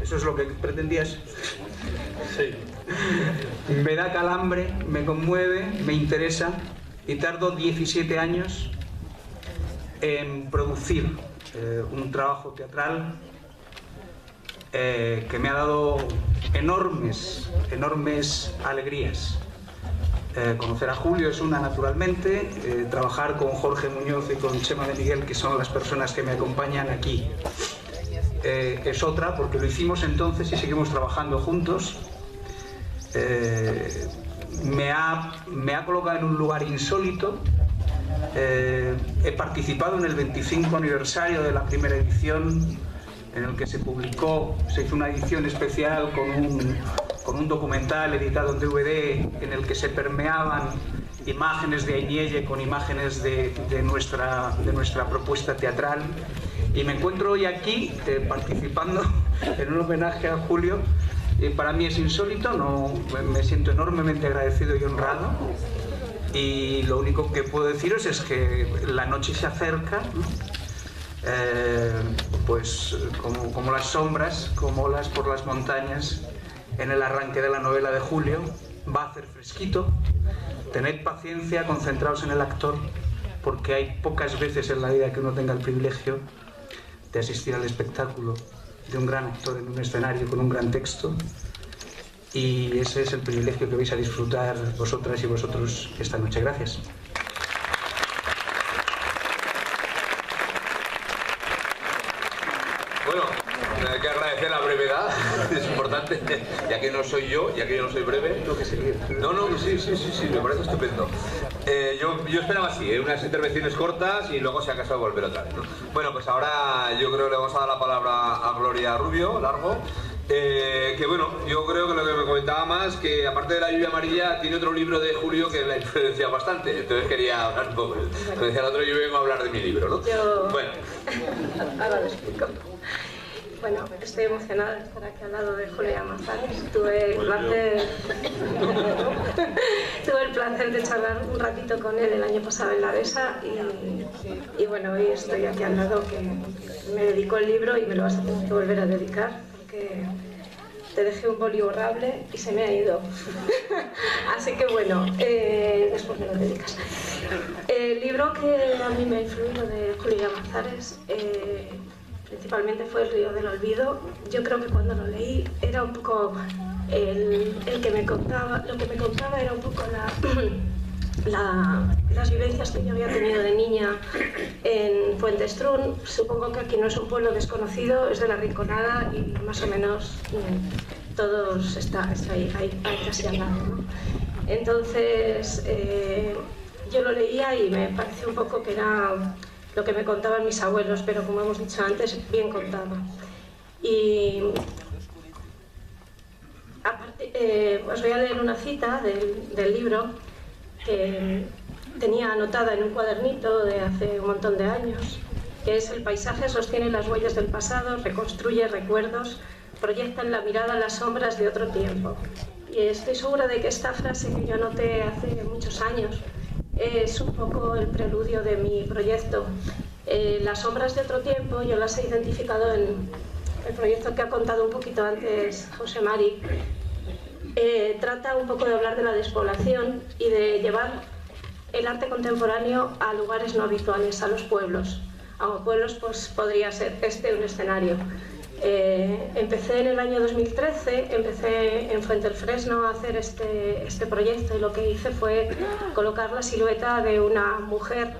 [SPEAKER 6] ¿Eso es lo que pretendías? Sí. Me da calambre, me conmueve, me interesa y tardo 17 años en producir un trabajo teatral que me ha dado enormes alegrías. Conocer a Julio es una, naturalmente. Trabajar con Jorge Muñoz y con Chema de Miguel, que son las personas que me acompañan aquí, es otra, porque lo hicimos entonces y seguimos trabajando juntos. Me ha colocado en un lugar insólito. He participado en el 25 aniversario de la primera edición, en el que se hizo una edición especial con un documental editado en DVD, en el que se permeaban imágenes de Añelle con imágenes de nuestra propuesta teatral. Y me encuentro hoy aquí participando en un homenaje a Julio. Y para mí es insólito, me siento enormemente agradecido y honrado. Y lo único que puedo deciros es que la noche se acerca, pues como las sombras, como olas por las montañas, en el arranque de la novela de Julio. Va a hacer fresquito. Tened paciencia, concentraos en el actor, porque hay pocas veces en la vida que uno tenga el privilegio de asistir al espectáculo de un gran actor en un escenario con un gran texto. Y ese es el privilegio que vais a disfrutar vosotras y vosotros esta noche. Gracias.
[SPEAKER 1] Bueno, hay que agradecer la brevedad, es importante, ya que no soy yo, ya que yo no soy breve. No, sí, me parece estupendo. Yo esperaba así, unas intervenciones cortas y luego si acaso volver otra vez, ¿no? Bueno, pues ahora yo creo que le vamos a dar la palabra a Gloria Rubio, Largo. Que bueno, yo creo que lo que me comentaba más, que aparte de La lluvia amarilla, tiene otro libro de Julio que la influencia bastante, entonces quería hablar un poco. Como decía el otro, yo vengo a hablar de mi libro, ¿no? Bueno.
[SPEAKER 7] Ahora lo explico. Bueno, estoy emocionada de estar aquí al lado de Julia Manzares. Tuve el placer de charlar un ratito con él el año pasado en la Dehesa y bueno, hoy estoy aquí al lado, que me dedicó el libro y me lo vas a tener que volver a dedicar, porque te dejé un boli borrable y se me ha ido. Así que bueno, después me lo dedicas. El libro que a mí me ha influido de Julia Manzares principalmente fue El río del olvido. Yo creo que cuando lo leí era un poco lo que me contaba era un poco las vivencias que yo había tenido de niña en Fuentestrún. Supongo que aquí no es un pueblo desconocido, es de La Rinconada y más o menos todos está ahí casi al lado, ¿no? Entonces yo lo leía y me pareció un poco que era lo que me contaban mis abuelos, pero como hemos dicho antes, bien contado. Y aparte, os voy a leer una cita del libro que tenía anotada en un cuadernito de hace un montón de años, que es: el paisaje sostiene las huellas del pasado, reconstruye recuerdos, proyecta en la mirada las sombras de otro tiempo. Y estoy segura de que esta frase, que yo anoté hace muchos años, es un poco el preludio de mi proyecto. Las sombras de otro tiempo yo las he identificado en el proyecto que ha contado un poquito antes José Mari. Trata un poco de hablar de la despoblación y de llevar el arte contemporáneo a lugares no habituales, a los pueblos. A pueblos pues podría ser un escenario. Empecé en el año 2013, empecé en Fuentealfresno a hacer este proyecto, y lo que hice fue colocar la silueta de una mujer,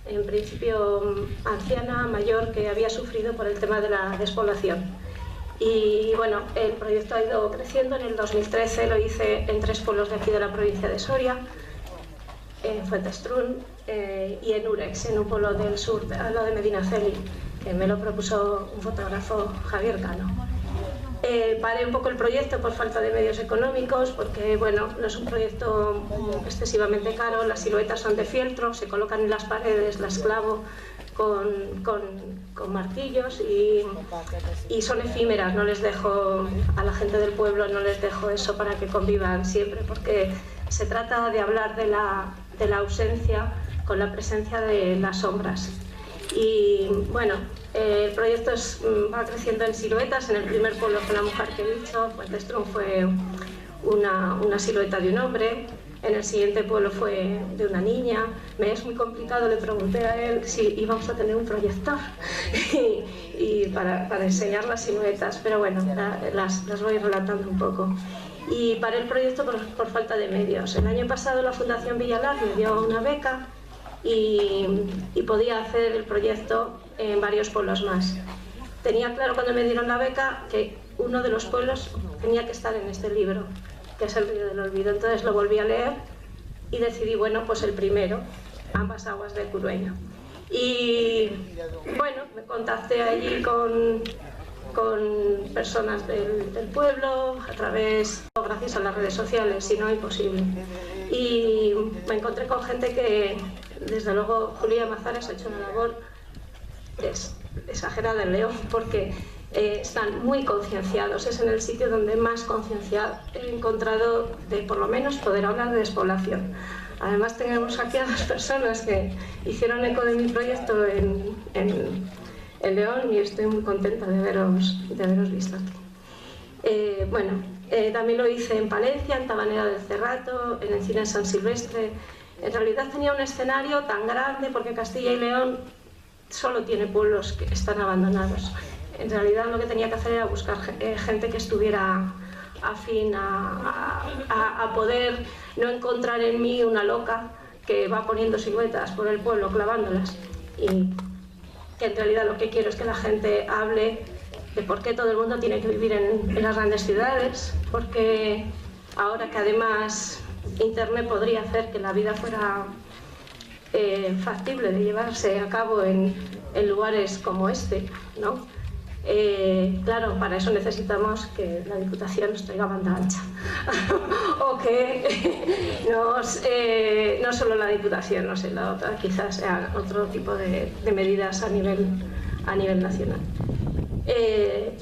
[SPEAKER 7] en principio anciana, mayor, que había sufrido por el tema de la despoblación. Y bueno, el proyecto ha ido creciendo. En el 2013 lo hice en 3 pueblos de aquí de la provincia de Soria, en Fuentestrún y en Urex, en un pueblo del sur, al lado de Medinaceli, que me lo propuso un fotógrafo, Javier Cano. Paré un poco el proyecto por falta de medios económicos, porque bueno, no es un proyecto excesivamente caro. Las siluetas son de fieltro, se colocan en las paredes, las clavo con martillos y son efímeras. No les dejo a la gente del pueblo, no les dejo eso para que convivan siempre, porque se trata de hablar de la ausencia con la presencia de las sombras. Y bueno, el proyecto va creciendo en siluetas. En el primer pueblo fue la mujer que he dicho, Fuentestrún fue una silueta de un hombre. En el siguiente pueblo fue de una niña. Me es muy complicado, le pregunté a él si íbamos a tener un proyector y para enseñar las siluetas, pero bueno, las voy relatando un poco. y paré el proyecto por falta de medios. El año pasado la Fundación Villalar me dio una beca y podía hacer el proyecto en varios pueblos más. Tenía claro cuando me dieron la beca que uno de los pueblos tenía que estar en este libro, que es el Río del Olvido. Entonces lo volví a leer y decidí, bueno, pues el primero, Ambas aguas de Curueño. Y bueno, me contacté allí con personas del pueblo, gracias a las redes sociales, si no, imposible. Y me encontré con gente que, desde luego, Julia Mazares ha hecho una labor exagerada en León, porque están muy concienciados. Es en el sitio donde más conciencia he encontrado de, por lo menos, poder hablar de despoblación. Además, tenemos aquí a 2 personas que hicieron eco de mi proyecto en León y estoy muy contenta de haberos visto aquí. También lo hice en Palencia, en Tabanera del Cerrato, en Encina de San Silvestre. En realidad tenía un escenario tan grande porque Castilla y León solo tiene pueblos que están abandonados. En realidad lo que tenía que hacer era buscar gente que estuviera afín a poder no encontrar en mí una loca que va poniendo siluetas por el pueblo, clavándolas, y que en realidad lo que quiero es que la gente hable de por qué todo el mundo tiene que vivir en las grandes ciudades, porque ahora que además Internet podría hacer que la vida fuera factible de llevarse a cabo en lugares como este, ¿no? Claro, para eso necesitamos que la Diputación nos traiga banda ancha o que no solo la Diputación, no sé, la otra quizás sea otro tipo de medidas a nivel nacional.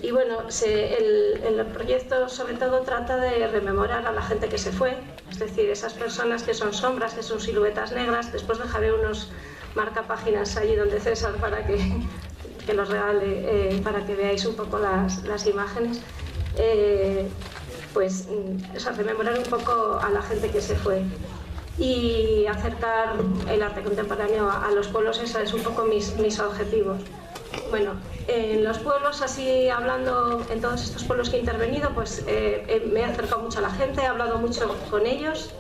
[SPEAKER 7] Y bueno, el proyecto sobre todo trata de rememorar a la gente que se fue, es decir, esas personas que son sombras, que son siluetas negras. Después dejaré unos marcapáginas allí donde César para que los regale, para que veáis un poco las imágenes. Rememorar un poco a la gente que se fue y acercar el arte contemporáneo a los pueblos. Esos es un poco mis objetivos. Bueno, en los pueblos, así hablando, en todos estos pueblos que he intervenido, pues me he acercado mucho a la gente, he hablado mucho con ellos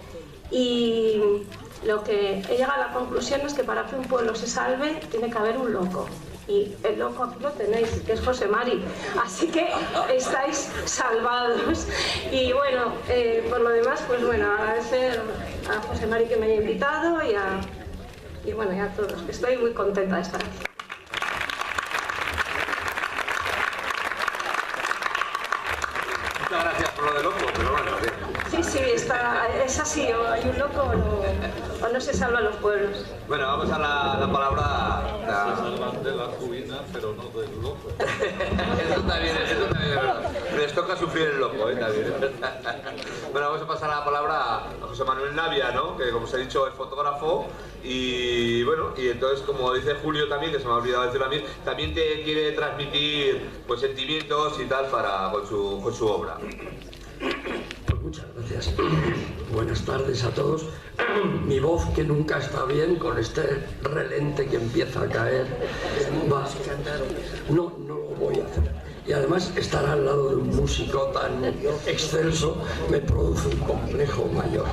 [SPEAKER 7] y lo que he llegado a la conclusión es que para que un pueblo se salve tiene que haber un loco. Y el loco aquí lo tenéis, que es José Mari, así que estáis salvados. Y bueno, por lo demás, pues bueno, agradecer a José Mari que me haya invitado y a todos, que estoy muy contenta de estar aquí.
[SPEAKER 1] Muchas gracias por lo de loco, pero bueno,
[SPEAKER 7] Sí, es así, o hay un loco o no se salvan los pueblos.
[SPEAKER 1] Bueno, vamos a la palabra.
[SPEAKER 4] Se salvan de la cubina, pero no del loco.
[SPEAKER 1] Eso también es verdad. Les toca sufrir el loco, también. Bueno, vamos a pasar la palabra a José Manuel Navia, ¿no? Que como os he dicho es fotógrafo y bueno, y entonces como dice Julio también, que se me ha olvidado decirlo a mí, también te quiere transmitir pues sentimientos y tal con su obra.
[SPEAKER 8] Pues muchas gracias. Buenas tardes a todos. Mi voz, que nunca está bien, con este relente que empieza a caer, no lo voy a hacer. Y además estar al lado de un músico tan excelso me produce un complejo mayor.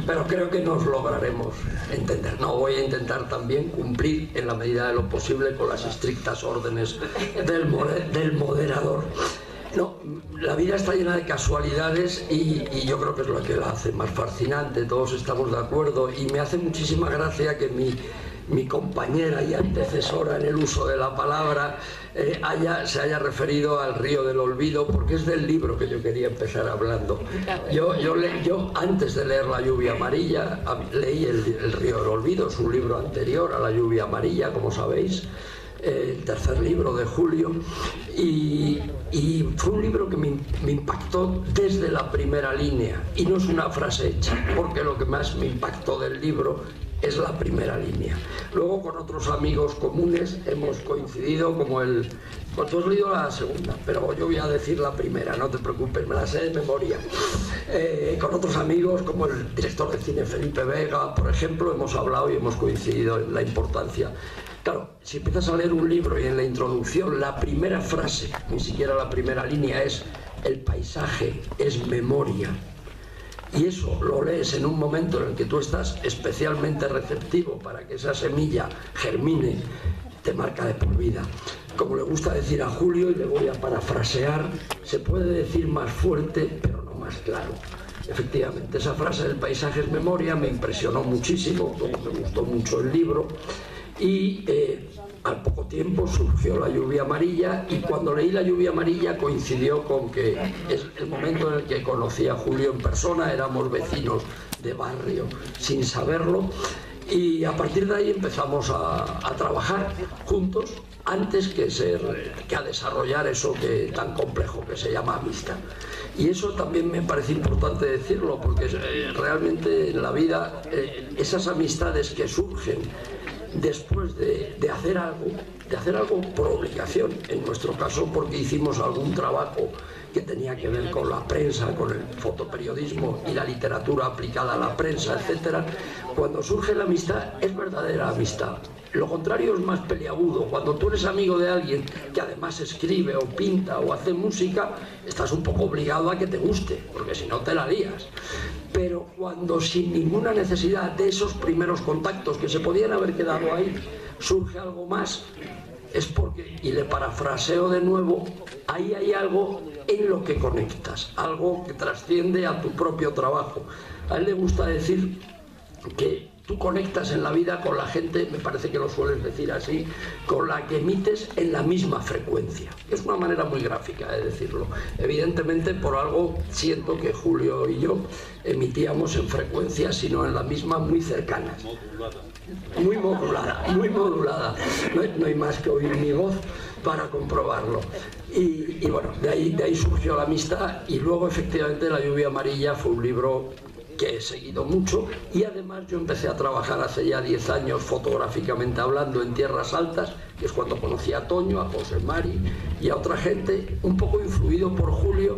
[SPEAKER 8] Pero creo que nos lograremos entender. No, voy a intentar también cumplir en la medida de lo posible con las estrictas órdenes del moderador. No, la vida está llena de casualidades y yo creo que es lo que la hace más fascinante, todos estamos de acuerdo, y me hace muchísima gracia que mi compañera y antecesora en el uso de la palabra se haya referido al Río del Olvido, porque es del libro que yo quería empezar hablando. Yo antes de leer La lluvia amarilla, leí el Río del Olvido, es un libro anterior a La lluvia amarilla, como sabéis, el tercer libro de Julio, y fue un libro que me impactó desde la primera línea, y no es una frase hecha, porque lo que más me impactó del libro es la primera línea. Luego con otros amigos comunes hemos coincidido, como pues tú has leído la segunda, pero yo voy a decir la primera, no te preocupes, me la sé de memoria. Con otros amigos, como el director de cine Felipe Vega, por ejemplo, hemos hablado y hemos coincidido en la importancia. Claro, si empiezas a leer un libro y en la introducción la primera frase, ni siquiera la primera línea, es el paisaje es memoria. Y eso lo lees en un momento en el que tú estás especialmente receptivo para que esa semilla germine, te marca de por vida. Como le gusta decir a Julio, y le voy a parafrasear, se puede decir más fuerte, pero no más claro. Efectivamente, esa frase del paisaje es memoria me impresionó muchísimo, me gustó mucho el libro, y al poco tiempo surgió La lluvia amarilla, y cuando leí La lluvia amarilla coincidió con que es el momento en el que conocí a Julio en persona, éramos vecinos de barrio sin saberlo, y a partir de ahí empezamos a trabajar juntos antes que a desarrollar eso tan complejo que se llama amistad. Y eso también me parece importante decirlo, porque realmente en la vida esas amistades que surgen después de hacer algo por obligación, en nuestro caso porque hicimos algún trabajo que tenía que ver con la prensa, con el fotoperiodismo y la literatura aplicada a la prensa, etcétera. Cuando surge la amistad es verdadera amistad. Lo contrario es más peliagudo. Cuando tú eres amigo de alguien que además escribe o pinta o hace música, estás un poco obligado a que te guste, porque si no te la lías. Pero cuando sin ninguna necesidad de esos primeros contactos que se podían haber quedado ahí, surge algo más, es porque, y le parafraseo de nuevo, ahí hay algo en lo que conectas, algo que trasciende a tu propio trabajo. A él le gusta decir que tú conectas en la vida con la gente, me parece que lo sueles decir así, con la que emites en la misma frecuencia. Es una manera muy gráfica de decirlo. Evidentemente, por algo siento que Julio y yo emitíamos en frecuencias, sino en la misma, muy cercanas. Muy modulada. No hay más que oír mi voz para comprobarlo. Y bueno, de ahí surgió la amistad, y luego efectivamente La lluvia amarilla fue un libro que he seguido mucho, y además yo empecé a trabajar hace ya 10 años fotográficamente hablando en Tierras Altas, que es cuando conocí a Toño, a José Mari y a otra gente, un poco influido por Julio,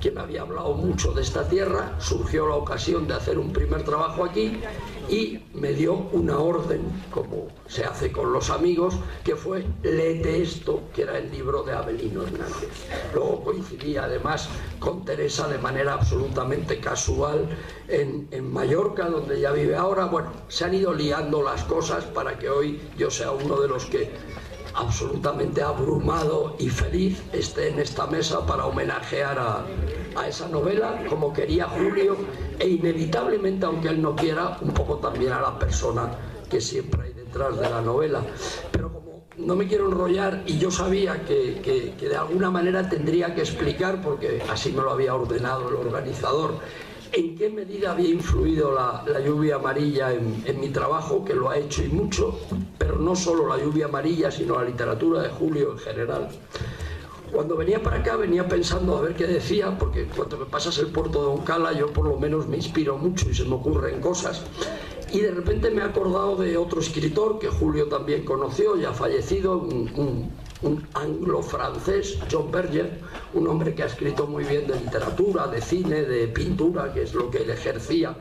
[SPEAKER 8] que me había hablado mucho de esta tierra. Surgió la ocasión de hacer un primer trabajo aquí y me dio una orden, como se hace con los amigos, que fue léete esto, que era el libro de Avelino Hernández. Luego coincidí además con Teresa de manera absolutamente casual en Mallorca, donde ella vive ahora. Bueno, se han ido liando las cosas para que hoy yo sea uno de los que, absolutamente abrumado y feliz, esté en esta mesa para homenajear a esa novela, como quería Julio, e inevitablemente, aunque él no quiera, un poco también a la persona que siempre hay detrás de la novela. Pero como no me quiero enrollar, y yo sabía que de alguna manera tendría que explicar, porque así me lo había ordenado el organizador, en qué medida había influido la lluvia amarilla en mi trabajo, que lo ha hecho y mucho, pero no solo la lluvia amarilla, sino la literatura de Julio en general. Cuando venía para acá venía pensando a ver qué decía, porque cuando me pasas el puerto de Oncala yo por lo menos me inspiro mucho y se me ocurren cosas, y de repente me he acordado de otro escritor que Julio también conoció, ya fallecido, un anglo-francés, John Berger, un hombre que ha escrito muy bien de literatura, de cine, de pintura, que es lo que él ejercía,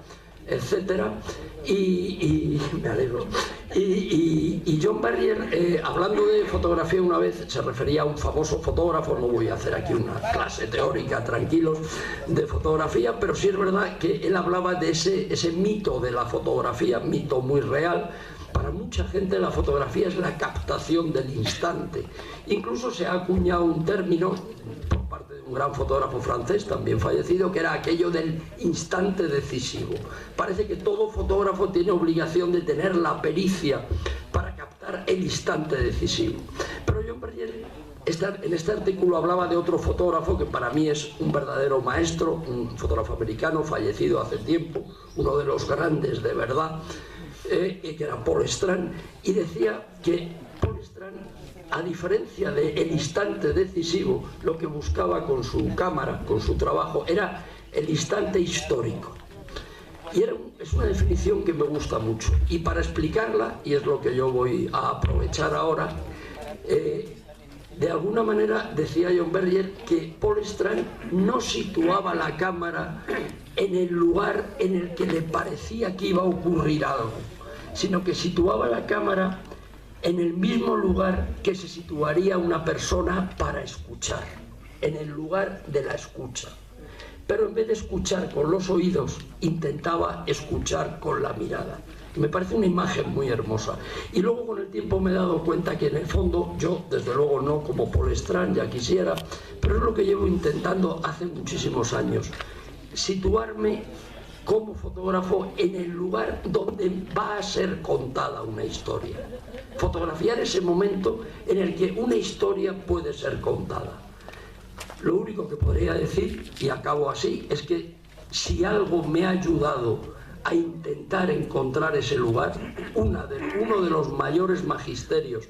[SPEAKER 8] etcétera, y me alegro. Y John Berger, hablando de fotografía una vez, se refería a un famoso fotógrafo. No voy a hacer aquí una clase teórica, tranquilos, de fotografía, pero sí es verdad que él hablaba de ese mito de la fotografía, mito muy real. Para mucha gente la fotografía es la captación del instante. Incluso se ha acuñado un término por parte de un gran fotógrafo francés, también fallecido, que era aquello del instante decisivo. Parece que todo fotógrafo tiene obligación de tener la pericia para captar el instante decisivo. Pero John Berger en este artículo hablaba de otro fotógrafo que para mí es un verdadero maestro, un fotógrafo americano fallecido hace tiempo, uno de los grandes de verdad, que era Paul Strand, y decía que Paul Strand, a diferencia del instante decisivo, lo que buscaba con su cámara, con su trabajo, era el instante histórico. Y es una definición que me gusta mucho. Y para explicarla, y es lo que yo voy a aprovechar ahora, de alguna manera decía John Berger que Paul Strand no situaba la cámara en el lugar en el que le parecía que iba a ocurrir algo, sino que situaba la cámara en el mismo lugar que se situaría una persona para escuchar. en el lugar de la escucha. Pero en vez de escuchar con los oídos, intentaba escuchar con la mirada. Me parece una imagen muy hermosa. Y luego con el tiempo me he dado cuenta que en el fondo, yo desde luego no como Paul Strand, ya quisiera, pero es lo que llevo intentando hace muchísimos años, situarme como fotógrafo en el lugar donde va a ser contada una historia. Fotografiar ese momento en el que una historia puede ser contada. Lo único que podría decir, y acabo así, es que si algo me ha ayudado a intentar encontrar ese lugar, uno de los mayores magisterios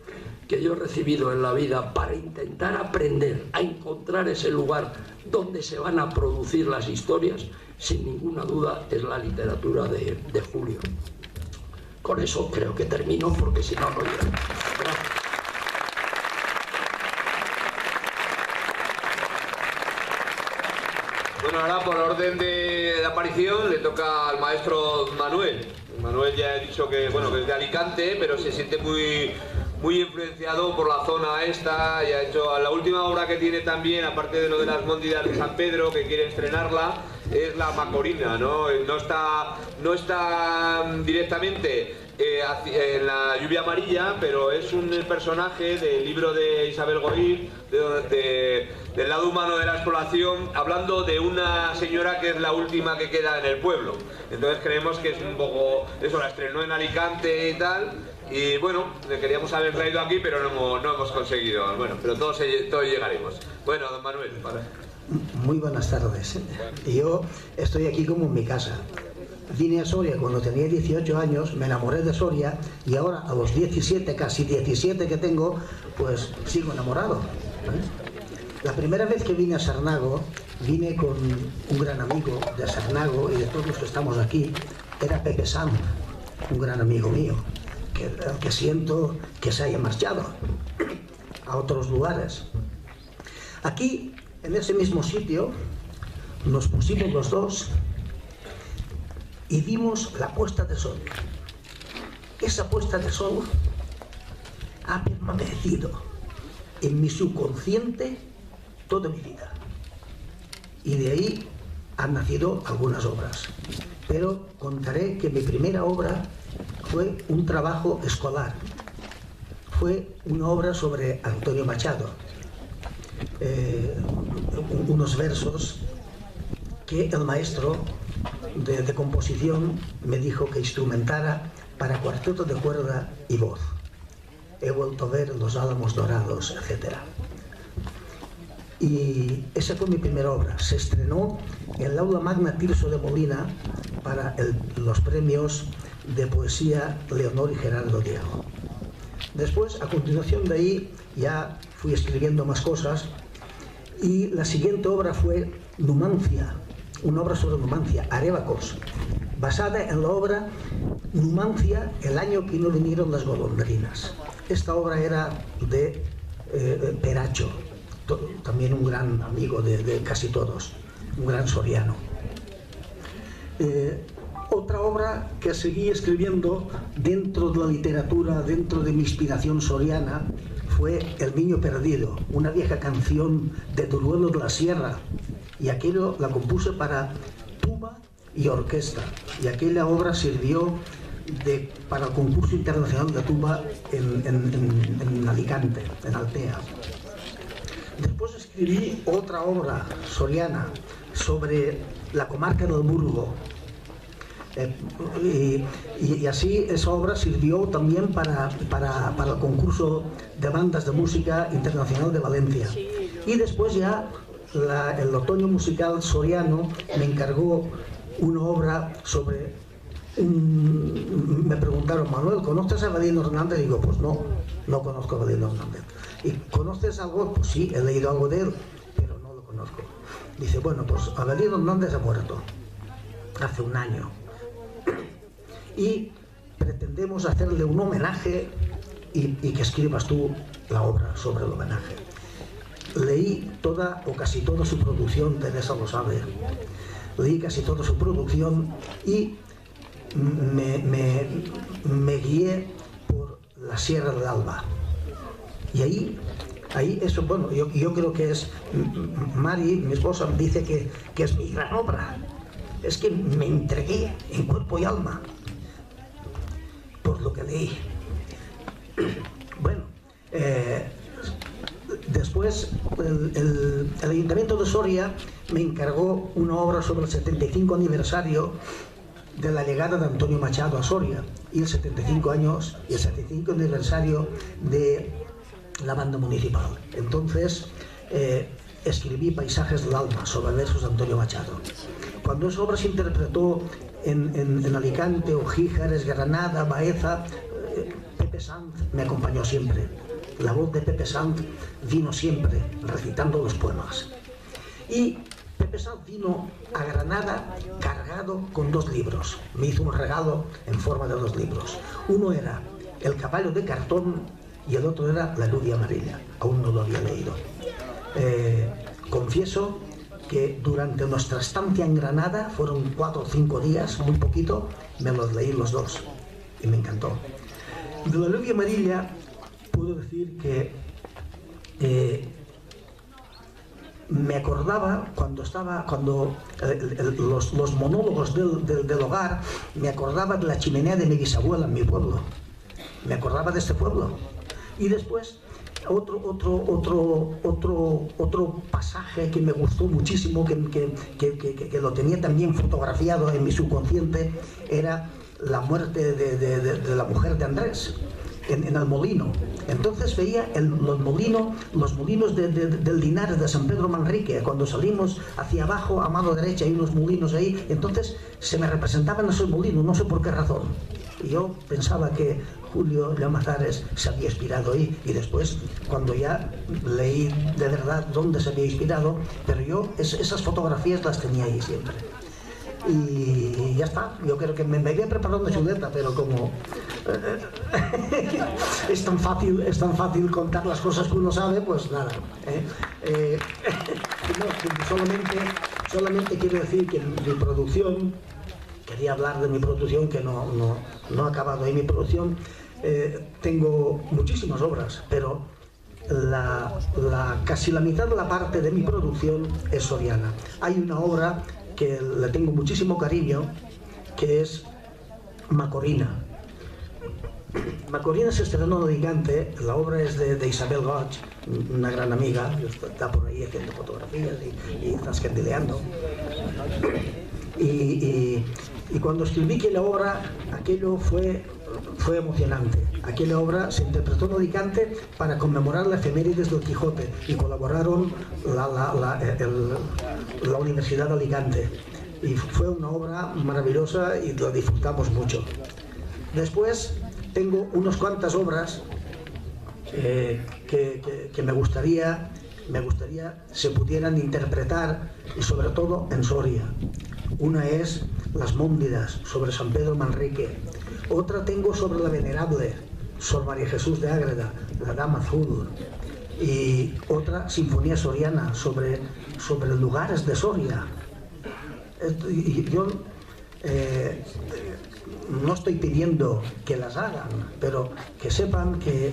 [SPEAKER 8] que yo he recibido en la vida para intentar aprender a encontrar ese lugar donde se van a producir las historias, sin ninguna duda es la literatura de Julio. Con eso creo que termino, porque si no, no llego. Gracias.
[SPEAKER 1] Bueno, ahora por orden de aparición le toca al maestro Manuel. Manuel ya he dicho que, bueno, que es de Alicante, pero se siente muy influenciado por la zona esta, y ha hecho la última obra que tiene también, aparte de lo de las Móndidas de San Pedro, que quiere estrenarla, es la Macorina, ¿no? No está directamente en la Lluvia Amarilla, pero es un personaje del libro de Isabel Goir, del lado humano de la exploración, hablando de una señora que es la última que queda en el pueblo. Entonces creemos que es un poco eso, la estrenó en Alicante y tal, y bueno, le queríamos haber traído aquí, pero no hemos conseguido. Bueno, pero todos llegaremos. Bueno, don Manuel, vale.
[SPEAKER 9] Muy buenas tardes. Yo estoy aquí como en mi casa. Vine a Soria cuando tenía 18 años, me enamoré de Soria, y ahora a los 17, casi 17 que tengo, pues sigo enamorado. La primera vez que vine a Sarnago, vine con un gran amigo de Sarnago y de todos los que estamos aquí, era Pepe Sanz, un gran amigo mío, que siento que se haya marchado a otros lugares. Aquí, en ese mismo sitio, nos pusimos los dos y vimos la puesta de sol. Esa puesta de sol ha permanecido en mi subconsciente toda mi vida. Y de ahí han nacido algunas obras. Pero contaré que mi primera obra fue un trabajo escolar. Fue una obra sobre Antonio Machado. Unos versos que el maestro de composición me dijo que instrumentara para cuarteto de cuerda y voz. He vuelto a ver los álamos dorados, etc. Y esa fue mi primera obra. Se estrenó en el Aula Magna Tirso de Molina para los premios de poesía Leonor y Gerardo Diego. Después, a continuación de ahí, ya fui escribiendo más cosas, y la siguiente obra fue Numancia, una obra sobre Numancia, Arévacos, basada en la obra Numancia, el año que no vinieron las golondrinas. Esta obra era de Peracho, también un gran amigo de casi todos, un gran soriano. Otra obra que seguí escribiendo dentro de la literatura, dentro de mi inspiración soriana, fue El Niño Perdido, una vieja canción de Duruelo de la Sierra, y aquello la compuse para tuba y orquesta, y aquella obra sirvió para el concurso internacional de tuba en Alicante, en Altea. Después escribí otra obra soriana sobre la comarca del Burgo, y así esa obra sirvió también para el concurso de bandas de música internacional de Valencia. Y después ya el otoño musical soriano me encargó una obra sobre me preguntaron: Manuel, ¿conoces a Valino Hernández? Y digo, pues no conozco a Valino Hernández. ¿Y conoces algo? Pues sí, he leído algo de él, pero no lo conozco. Dice, bueno, pues Avelino Hernández ha muerto hace un año y pretendemos hacerle un homenaje y que escribas tú la obra sobre el homenaje. Leí toda o casi toda su producción, Teresa lo sabe, leí casi toda su producción y me guié por la Sierra del Alba. Y ahí Ahí eso, bueno, yo creo que es, Mari, mi esposa, me dice que es mi gran obra. Es que me entregué en cuerpo y alma por lo que leí. Bueno, después el Ayuntamiento de Soria me encargó una obra sobre el 75 aniversario de la llegada de Antonio Machado a Soria y el 75 aniversario de la banda municipal. Entonces escribí Paisajes del Alma sobre versos de Antonio Machado. Cuando esa obra se interpretó en Alicante, Ojíjares, Granada, Baeza, Pepe Sanz me acompañó siempre. La voz de Pepe Sanz vino siempre recitando los poemas. Y Pepe Sanz vino a Granada cargado con 2 libros. Me hizo un regalo en forma de 2 libros. Uno era El caballo de cartón y el otro era La lluvia amarilla. Aún no lo había leído. Confieso que durante nuestra estancia en Granada, fueron 4 o 5 días, muy poquito, me los leí los 2 y me encantó. De La lluvia amarilla puedo decir que me acordaba los monólogos del hogar, me acordaba de la chimenea de mi bisabuela en mi pueblo, me acordaba de este pueblo. Y después otro pasaje que me gustó muchísimo, que lo tenía también fotografiado en mi subconsciente, era la muerte de la mujer de Andrés en el molino. Entonces veía los molinos del Linares de San Pedro Manrique. Cuando salimos hacia abajo, a mano derecha hay unos molinos ahí, entonces se me representaban esos molinos, no sé por qué razón. Y yo pensaba que Julio Llamazares se había inspirado ahí, y después, cuando ya leí de verdad dónde se había inspirado, pero yo esas fotografías las tenía ahí siempre. Y ya está, yo creo que me había preparado una chuleta, pero como es tan fácil contar las cosas que uno sabe, pues nada. No, solamente quiero decir que mi producción, quería hablar de mi producción, que no ha acabado ahí mi producción. Tengo muchísimas obras, pero casi la mitad de la parte de mi producción es soriana. Hay una obra que le tengo muchísimo cariño, que es Macorina. Macorina se estrenó en Alicante. La obra es de Isabel Goch, una gran amiga, está por ahí haciendo fotografías y zascandileando. Y cuando escribí que la obra, aquello fue emocionante. Aquella obra se interpretó en Alicante para conmemorar la efemérides del Quijote y colaboraron la Universidad de Alicante. Y fue una obra maravillosa y la disfrutamos mucho. Después tengo unas cuantas obras que me gustaría se pudieran interpretar, y sobre todo en Soria. Una es Las Móndidas, sobre San Pedro Manrique. Otra tengo sobre la Venerable, Sor María Jesús de Ágreda, la Dama Azul. Y otra Sinfonía Soriana, sobre lugares de Soria. Yo no estoy pidiendo que las hagan, pero que sepan que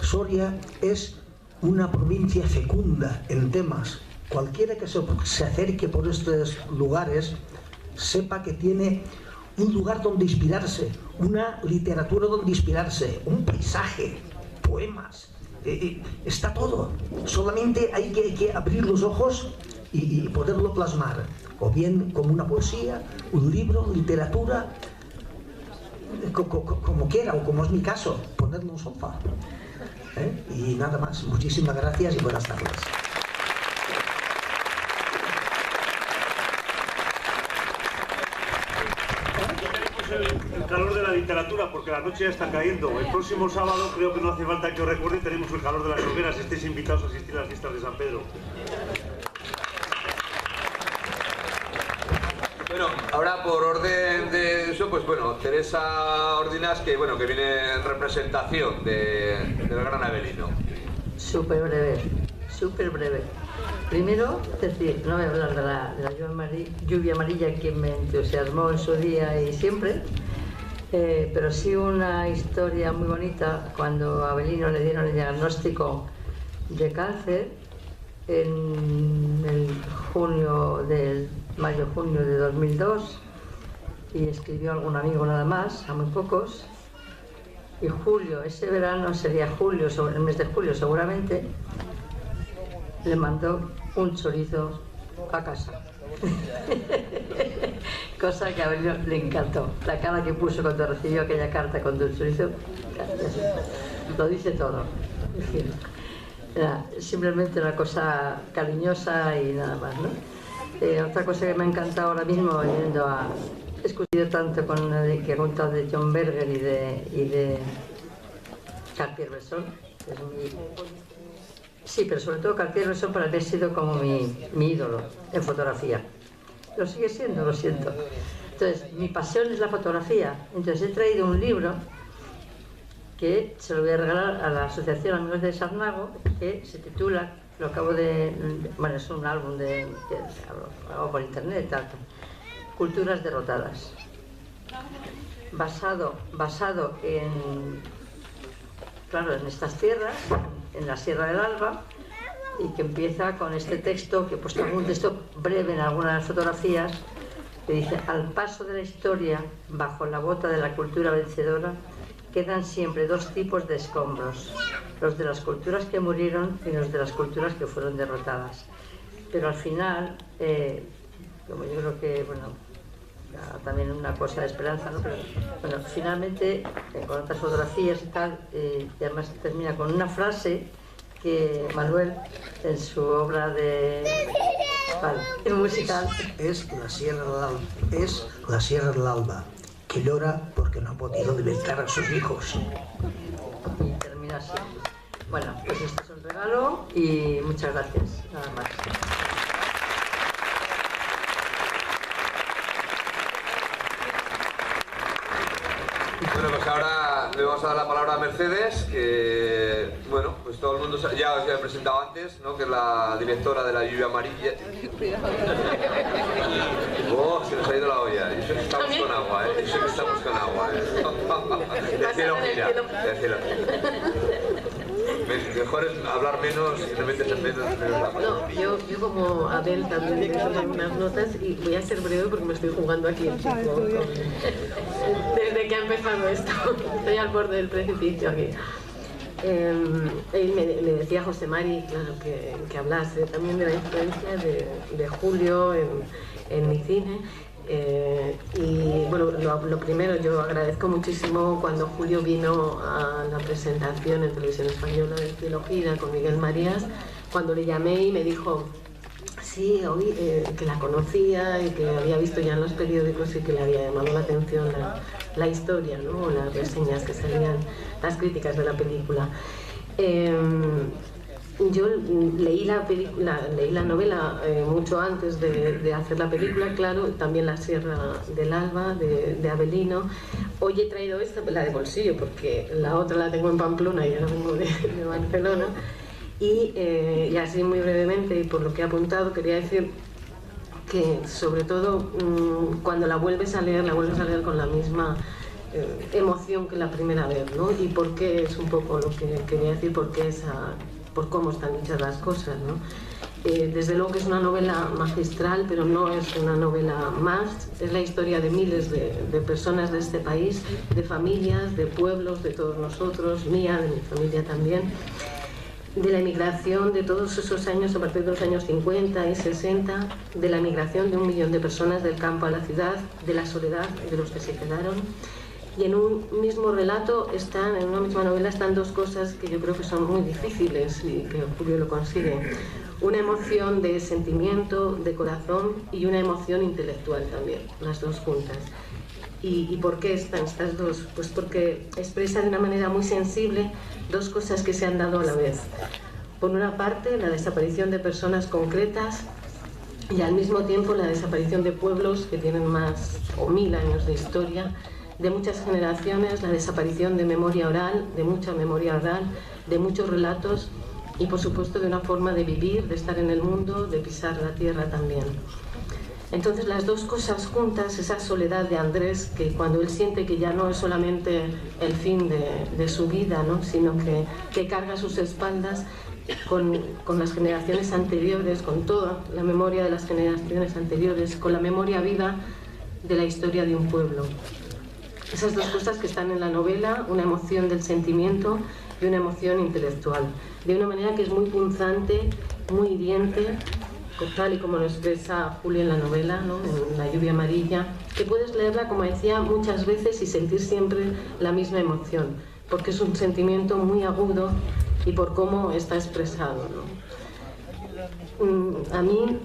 [SPEAKER 9] Soria es una provincia fecunda en temas. Cualquiera que se acerque por estos lugares sepa que tiene un lugar donde inspirarse, una literatura donde inspirarse, un paisaje, poemas, está todo. Solamente hay que abrir los ojos y poderlo plasmar, o bien como una poesía, un libro, literatura, como quiera, o como es mi caso, ponerlo en un sofá. Y nada más, muchísimas gracias y buenas tardes.
[SPEAKER 3] El calor de la literatura, porque la noche ya está cayendo. El próximo sábado, creo que no hace falta que os recuerde, tenemos el calor de las hogueras. Estéis invitados a asistir a las fiestas de San Pedro.
[SPEAKER 1] Bueno, ahora por orden de eso, pues bueno, Teresa Ordinas, que viene en representación del Gran Avelino.
[SPEAKER 10] Súper breve. Primero, decir, no voy a hablar de la lluvia amarilla que me entusiasmó en su día y siempre, pero sí una historia muy bonita cuando a Avelino le dieron el diagnóstico de cárcel en el mayo-junio de 2002 y escribió algún amigo nada más, a muy pocos. Y julio, ese verano sería julio, sobre el mes de julio seguramente, le mandó un chorizo a casa. Cosa que a Abelino le encantó. La cara que puso cuando recibió aquella carta con el chorizo, lo dice todo. En fin, era simplemente una cosa cariñosa y nada más, ¿no? Otra cosa que me ha encantado ahora mismo, he discutido tanto con el que ha contado de John Berger y de Cartier-Bresson, que es sí, pero sobre todo Cartier-Bresson para mí ha sido como mi ídolo en fotografía. Lo sigue siendo, lo siento. Entonces, mi pasión es la fotografía. Entonces he traído un libro que se lo voy a regalar a la Asociación Amigos de Sarnago, que se titula, lo acabo de... bueno, es un álbum que hago por internet, tal, Culturas derrotadas. Basado en, claro, en estas tierras, en la Sierra del Alba, y que empieza con este texto, que he puesto algún texto breve en algunas fotografías, que dice: al paso de la historia, bajo la bota de la cultura vencedora, quedan siempre dos tipos de escombros, los de las culturas que murieron y los de las culturas que fueron derrotadas. Pero al final, como yo creo que, bueno, también una cosa de esperanza, ¿no? Pero bueno, finalmente, con otras fotografías y tal, y además termina con una frase que Manuel, en su obra de musical,
[SPEAKER 9] es la Sierra del Alba, que llora porque no ha podido alimentar a sus hijos.
[SPEAKER 10] Y termina así. Bueno, pues este es un regalo y muchas gracias, nada más.
[SPEAKER 1] Bueno, pues ahora le vamos a dar la palabra a Mercedes, que, bueno, pues todo el mundo ya os había presentado antes, ¿no? Que es la directora de la Lluvia Amarilla. Oh, se nos ha ido la olla. Eso que estamos con agua, ¿eh? Eso que estamos con agua, ¿eh? De cielo gira, de cielo mejor es hablar menos y te metes en menos la palabra.
[SPEAKER 11] No, yo como Abel también he hecho algunas notas y voy a ser breve porque me estoy jugando aquí un poco desde que ha empezado esto. Estoy al borde del precipicio aquí. Me decía José Mari, claro, que hablase también de la influencia de Julio en mi cine. Y bueno, lo primero, yo agradezco muchísimo cuando Julio vino a la presentación en Televisión Española de Cielo Gira con Miguel Marías, cuando le llamé y me dijo sí, oí, que la conocía y que había visto ya en los periódicos y que le había llamado la atención la historia, ¿no? Las reseñas que salían, las críticas de la película. Yo leí la novela mucho antes de hacer la película, claro, también La Sierra del Alba, de Abelino. Hoy he traído esta, la de bolsillo, porque la otra la tengo en Pamplona y ahora vengo de Barcelona. Y así muy brevemente, y por lo que he apuntado, quería decir que sobre todo cuando la vuelves a leer con la misma emoción que la primera vez, ¿no? Y por qué es un poco lo que quería decir, por cómo están hechas las cosas, ¿no? Desde luego que es una novela magistral, pero no es una novela más, es la historia de miles de personas de este país, de familias, de pueblos, de todos nosotros, mía, de mi familia también, de la emigración de todos esos años, a partir de los años 50 y 60, de la migración de 1 millón de personas del campo a la ciudad, de la soledad de los que se quedaron. Y en un mismo relato, en una misma novela, están dos cosas que yo creo que son muy difíciles y que Julio lo consigue. Una emoción de sentimiento, de corazón, y una emoción intelectual también, las dos juntas. ¿Y por qué están estas dos? Pues porque expresa de una manera muy sensible dos cosas que se han dado a la vez. Por una parte, la desaparición de personas concretas y al mismo tiempo la desaparición de pueblos que tienen más o 1000 años de historia, de muchas generaciones, la desaparición de memoria oral, de mucha memoria oral, de muchos relatos y por supuesto de una forma de vivir, de estar en el mundo, de pisar la tierra también. Entonces las dos cosas juntas, esa soledad de Andrés, que cuando él siente que ya no es solamente el fin de su vida, ¿no? Sino que carga sus espaldas, con las generaciones anteriores, con toda la memoria de las generaciones anteriores, con la memoria viva de la historia de un pueblo. Esas dos cosas que están en la novela, una emoción del sentimiento y una emoción intelectual, de una manera que es muy punzante, muy hiriente, tal y como lo expresa Julio en la novela, ¿no? En La lluvia amarilla, que puedes leerla, como decía, muchas veces y sentir siempre la misma emoción, porque es un sentimiento muy agudo y por cómo está expresado, ¿no? A mí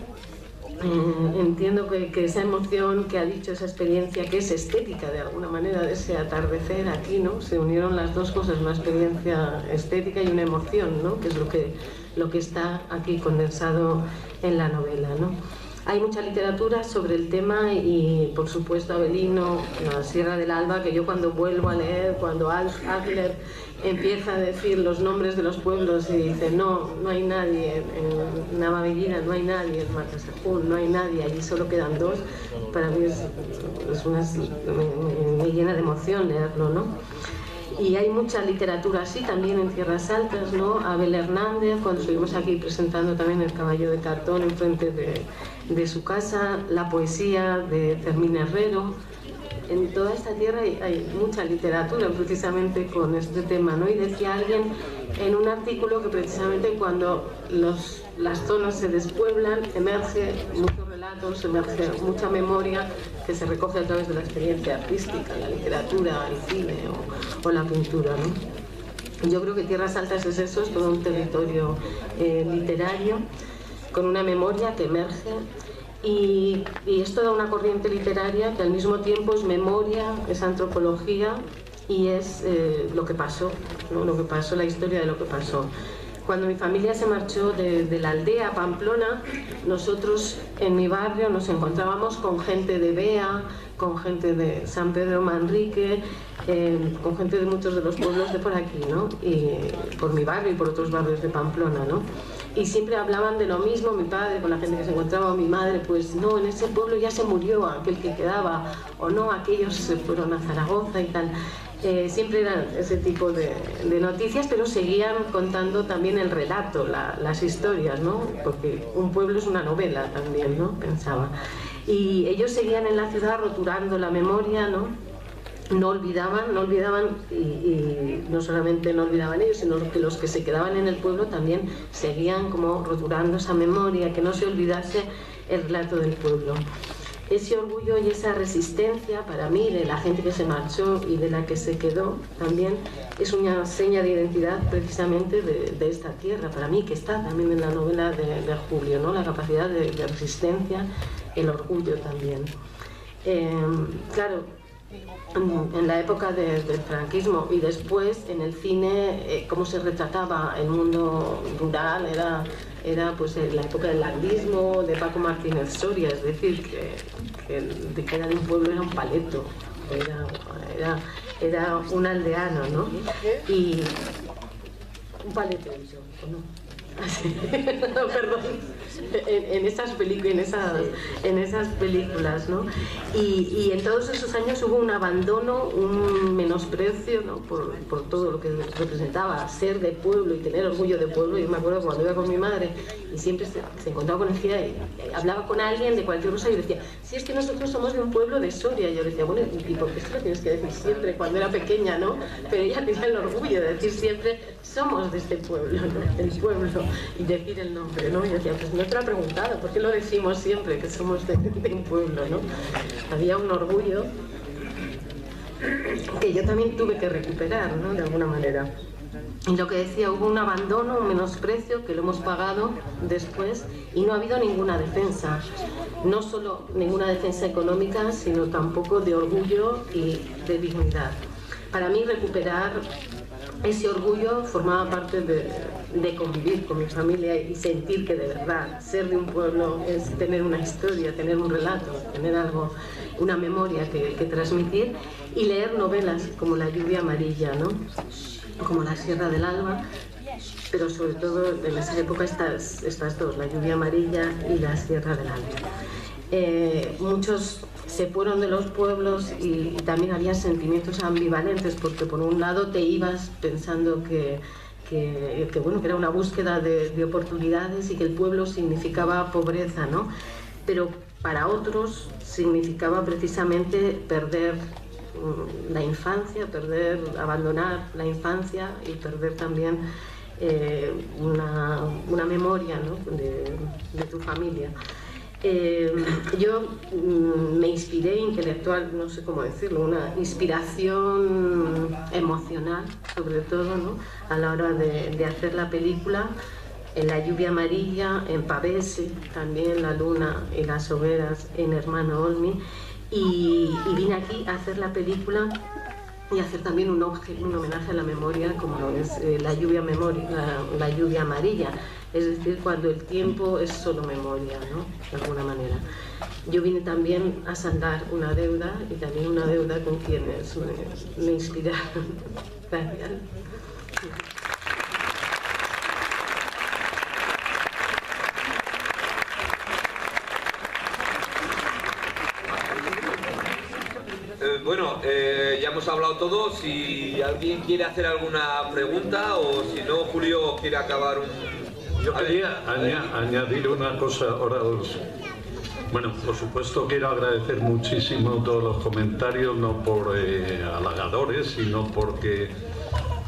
[SPEAKER 11] entiendo que esa emoción que ha dicho, esa experiencia que es estética de alguna manera, de ese atardecer aquí, ¿no? Se unieron las dos cosas, una experiencia estética y una emoción, ¿no? Que es lo que está aquí condensado en la novela, ¿no? Hay mucha literatura sobre el tema y, por supuesto, Avelino, La Sierra del Alba, que yo cuando vuelvo a leer, cuando Adler empieza a decir los nombres de los pueblos y dice no hay nadie en Navavellina, no hay nadie en Marcasajún, no hay nadie, allí solo quedan dos, para mí me llena de emoción leerlo, ¿no? Y hay mucha literatura así también en Tierras Altas, ¿no? Abel Hernández, cuando estuvimos aquí presentando también El caballo de cartón enfrente de su casa, la poesía de Fermín Herrero. En toda esta tierra hay mucha literatura precisamente con este tema, ¿no? Y decía alguien en un artículo que precisamente cuando las zonas se despueblan, emerge muchos relatos, emerge mucha memoria que se recoge a través de la experiencia artística, la literatura, el cine o la pintura, ¿no? Yo creo que Tierras Altas es eso, es todo un territorio literario con una memoria que emerge. Y es toda una corriente literaria que al mismo tiempo es memoria, es antropología y es lo que pasó, ¿no? Lo que pasó, la historia de lo que pasó. Cuando mi familia se marchó de la aldea a Pamplona, nosotros en mi barrio nos encontrábamos con gente de Bea, con gente de San Pedro Manrique, con gente de muchos de los pueblos de por aquí, ¿no? Y por mi barrio y por otros barrios de Pamplona, ¿no? Y siempre hablaban de lo mismo, mi padre con la gente que se encontraba, o mi madre, pues no, en ese pueblo ya se murió aquel que quedaba, o no, aquellos se fueron a Zaragoza y tal. Siempre eran ese tipo de noticias, pero seguían contando también el relato, las historias, ¿no? Porque un pueblo es una novela también, ¿no? Pensaba. Y ellos seguían en la ciudad roturando la memoria, ¿no? No olvidaban y no solamente no olvidaban ellos, sino que los que se quedaban en el pueblo también seguían como roturando esa memoria, que no se olvidase el relato del pueblo. Ese orgullo y esa resistencia para mí de la gente que se marchó y de la que se quedó también es una seña de identidad precisamente de esta tierra, para mí, que está también en la novela de Julio, ¿no? La capacidad de resistencia, el orgullo también. Claro, en la época del franquismo y después en el cine, cómo se retrataba el mundo rural era pues la época del landismo, de Paco Martínez Soria, es decir, que era de un pueblo, era un paleto, era un aldeano, ¿no? Y un paleto, yo, ¿o no? No, perdón, en esas películas, ¿no? Y en todos esos años hubo un abandono, un menosprecio, ¿no? por todo lo que representaba ser de pueblo y tener orgullo de pueblo. Yo me acuerdo cuando iba con mi madre y siempre se encontraba con ella y hablaba con alguien de cualquier cosa y yo decía, si es que nosotros somos de un pueblo de Soria. Y yo le decía, bueno, ¿y por qué esto lo tienes que decir siempre cuando era pequeña, no? Pero ella tenía el orgullo de decir siempre, somos de este pueblo, ¿no? Del pueblo, y decir el nombre, ¿no? Y yo decía, pues no te lo he preguntado, ¿por qué lo decimos siempre que somos de un pueblo, ¿no? Había un orgullo que yo también tuve que recuperar, ¿no? De alguna manera. Y lo que decía, hubo un abandono, un menosprecio que lo hemos pagado después y no ha habido ninguna defensa. No solo ninguna defensa económica, sino tampoco de orgullo y de dignidad. Para mí recuperar ese orgullo formaba parte de convivir con mi familia y sentir que de verdad ser de un pueblo es tener una historia, tener un relato, tener algo, una memoria que transmitir, y leer novelas como La lluvia amarilla, ¿no? Como La Sierra del Alba, pero sobre todo en esa época estas dos, La lluvia amarilla y La Sierra del Alba. Muchos se fueron de los pueblos y también había sentimientos ambivalentes, porque por un lado te ibas pensando que bueno, que era una búsqueda de oportunidades y que el pueblo significaba pobreza, ¿no? Pero para otros significaba precisamente perder la infancia, abandonar la infancia y perder también una memoria, ¿no? de tu familia. Yo me inspiré intelectual, no sé cómo decirlo, una inspiración emocional, sobre todo, ¿no? A la hora de hacer la película, en La lluvia amarilla, en Pavese, también La luna y las hogueras, en Hermano Olmi, y vine aquí a hacer la película y hacer también un homenaje a la memoria, como lo es la lluvia amarilla, es decir, cuando el tiempo es solo memoria, ¿no? De alguna manera. Yo vine también a saldar una deuda y también una deuda con quienes me inspiraron. Gracias.
[SPEAKER 1] Bueno, ya hemos hablado todos. Si alguien quiere hacer alguna pregunta o si no, Julio quiere acabar un...
[SPEAKER 4] Yo quería añadir una cosa. Ahora bueno, por supuesto quiero agradecer muchísimo todos los comentarios, no por halagadores, sino porque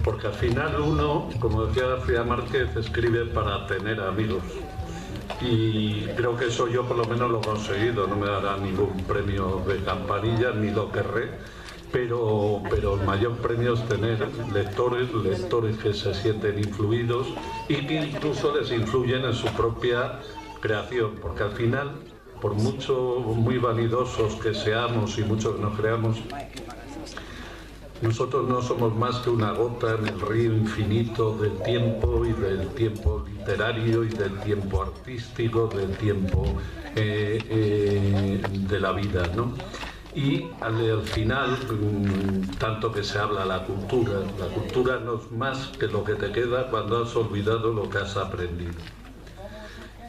[SPEAKER 4] al final uno, como decía García Márquez, escribe para tener amigos. Y creo que eso yo por lo menos lo he conseguido. No me dará ningún premio de campanilla, ni lo querré, pero el mayor premio es tener lectores que se sienten influidos y que incluso les influyen en su propia creación, porque al final, por muy vanidosos que seamos y mucho que nos creamos, nosotros no somos más que una gota en el río infinito del tiempo, y del tiempo literario, y del tiempo artístico, del tiempo de la vida, ¿no? Y al final, tanto que se habla la cultura no es más que lo que te queda cuando has olvidado lo que has aprendido.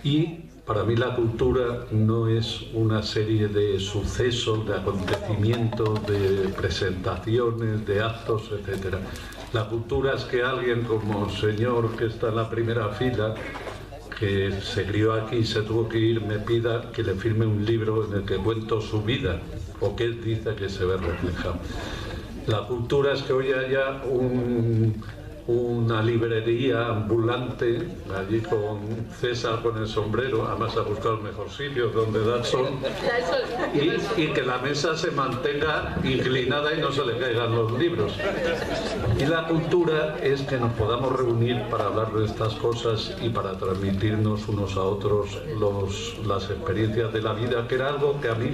[SPEAKER 4] Y para mí la cultura no es una serie de sucesos, de acontecimientos, de presentaciones, de actos, etc. La cultura es que alguien como el señor que está en la primera fila, que se crió aquí y se tuvo que ir, me pida que le firme un libro en el que cuento su vida, o que él dice que se ve reflejado. La cultura es que hoy haya una librería ambulante, allí con César con el sombrero, además ha buscado el mejor sitio donde da el sol, y que la mesa se mantenga inclinada y no se le caigan los libros. Y la cultura es que nos podamos reunir para hablar de estas cosas y para transmitirnos unos a otros las experiencias de la vida, que era algo que a mí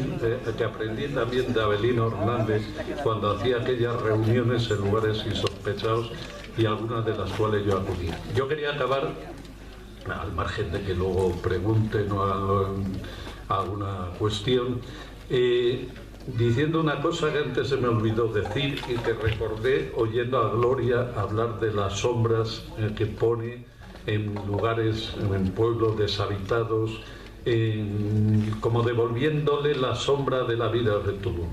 [SPEAKER 4] que aprendí también de Avelino Hernández cuando hacía aquellas reuniones en lugares insospechados, y algunas de las cuales yo acudía. Yo quería acabar, al margen de que luego pregunten o hagan alguna cuestión, diciendo una cosa que antes se me olvidó decir y que recordé oyendo a Gloria hablar de las sombras que pone en lugares, en pueblos deshabitados, como devolviéndole la sombra de la vida que tuvo.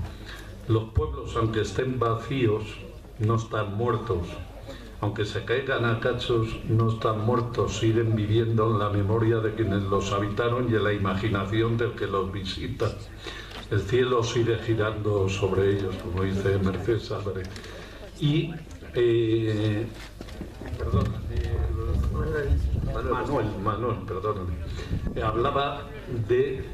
[SPEAKER 4] Los pueblos, aunque estén vacíos, no están muertos. Aunque se caigan a cachos, no están muertos, siguen viviendo en la memoria de quienes los habitaron y en la imaginación del que los visita. El cielo sigue girando sobre ellos, como dice Mercedes Álvarez. Y, Manuel, perdóname. Hablaba de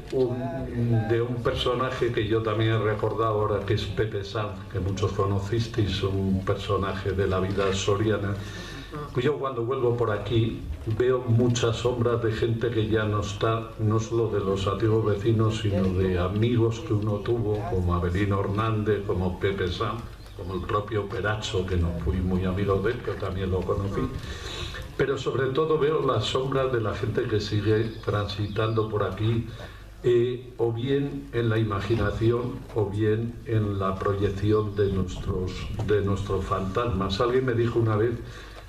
[SPEAKER 4] un personaje que yo también he recordado ahora, que es Pepe Sanz, que muchos conocisteis, un personaje de la vida soriana. Yo cuando vuelvo por aquí veo muchas sombras de gente que ya no está, no solo de los antiguos vecinos, sino de amigos que uno tuvo, como Avelino Hernández, como Pepe Sanz, como el propio Peracho, que no fui muy amigo de él, pero también lo conocí. Pero sobre todo veo las sombras de la gente que sigue transitando por aquí, o bien en la imaginación o bien en la proyección de nuestros fantasmas. Alguien me dijo una vez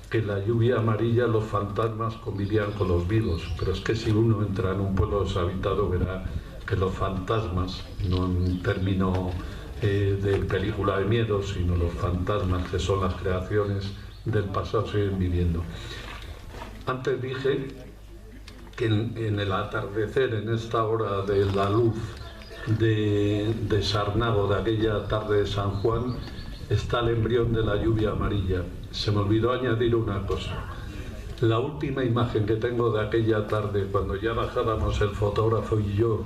[SPEAKER 4] que en La lluvia amarilla los fantasmas convivían con los vivos, pero es que si uno entra en un pueblo deshabitado verá que los fantasmas, no en términos de película de miedo, sino los fantasmas que son las creaciones, del pasado siguen viviendo. Antes dije que en el atardecer, en esta hora de la luz de Sarnago, de aquella tarde de San Juan, está el embrión de la lluvia amarilla. Se me olvidó añadir una cosa. La última imagen que tengo de aquella tarde, cuando ya bajábamos el fotógrafo y yo,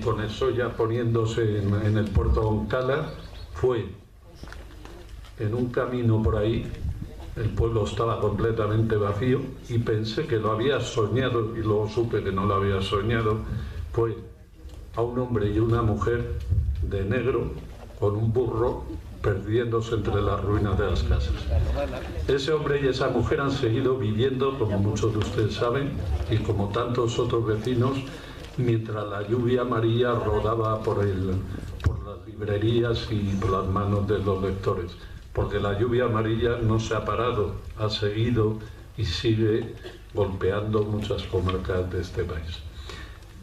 [SPEAKER 4] con el Soya poniéndose en el puerto de Oncala, fue en un camino por ahí. El pueblo estaba completamente vacío y pensé que lo había soñado, y luego supe que no lo había soñado. Fue a un hombre y una mujer de negro con un burro perdiéndose entre las ruinas de las casas. Ese hombre y esa mujer han seguido viviendo, como muchos de ustedes saben, y como tantos otros vecinos, mientras la lluvia amarilla rodaba por las librerías y por las manos de los lectores. Porque la lluvia amarilla no se ha parado, ha seguido y sigue golpeando muchas comarcas de este país.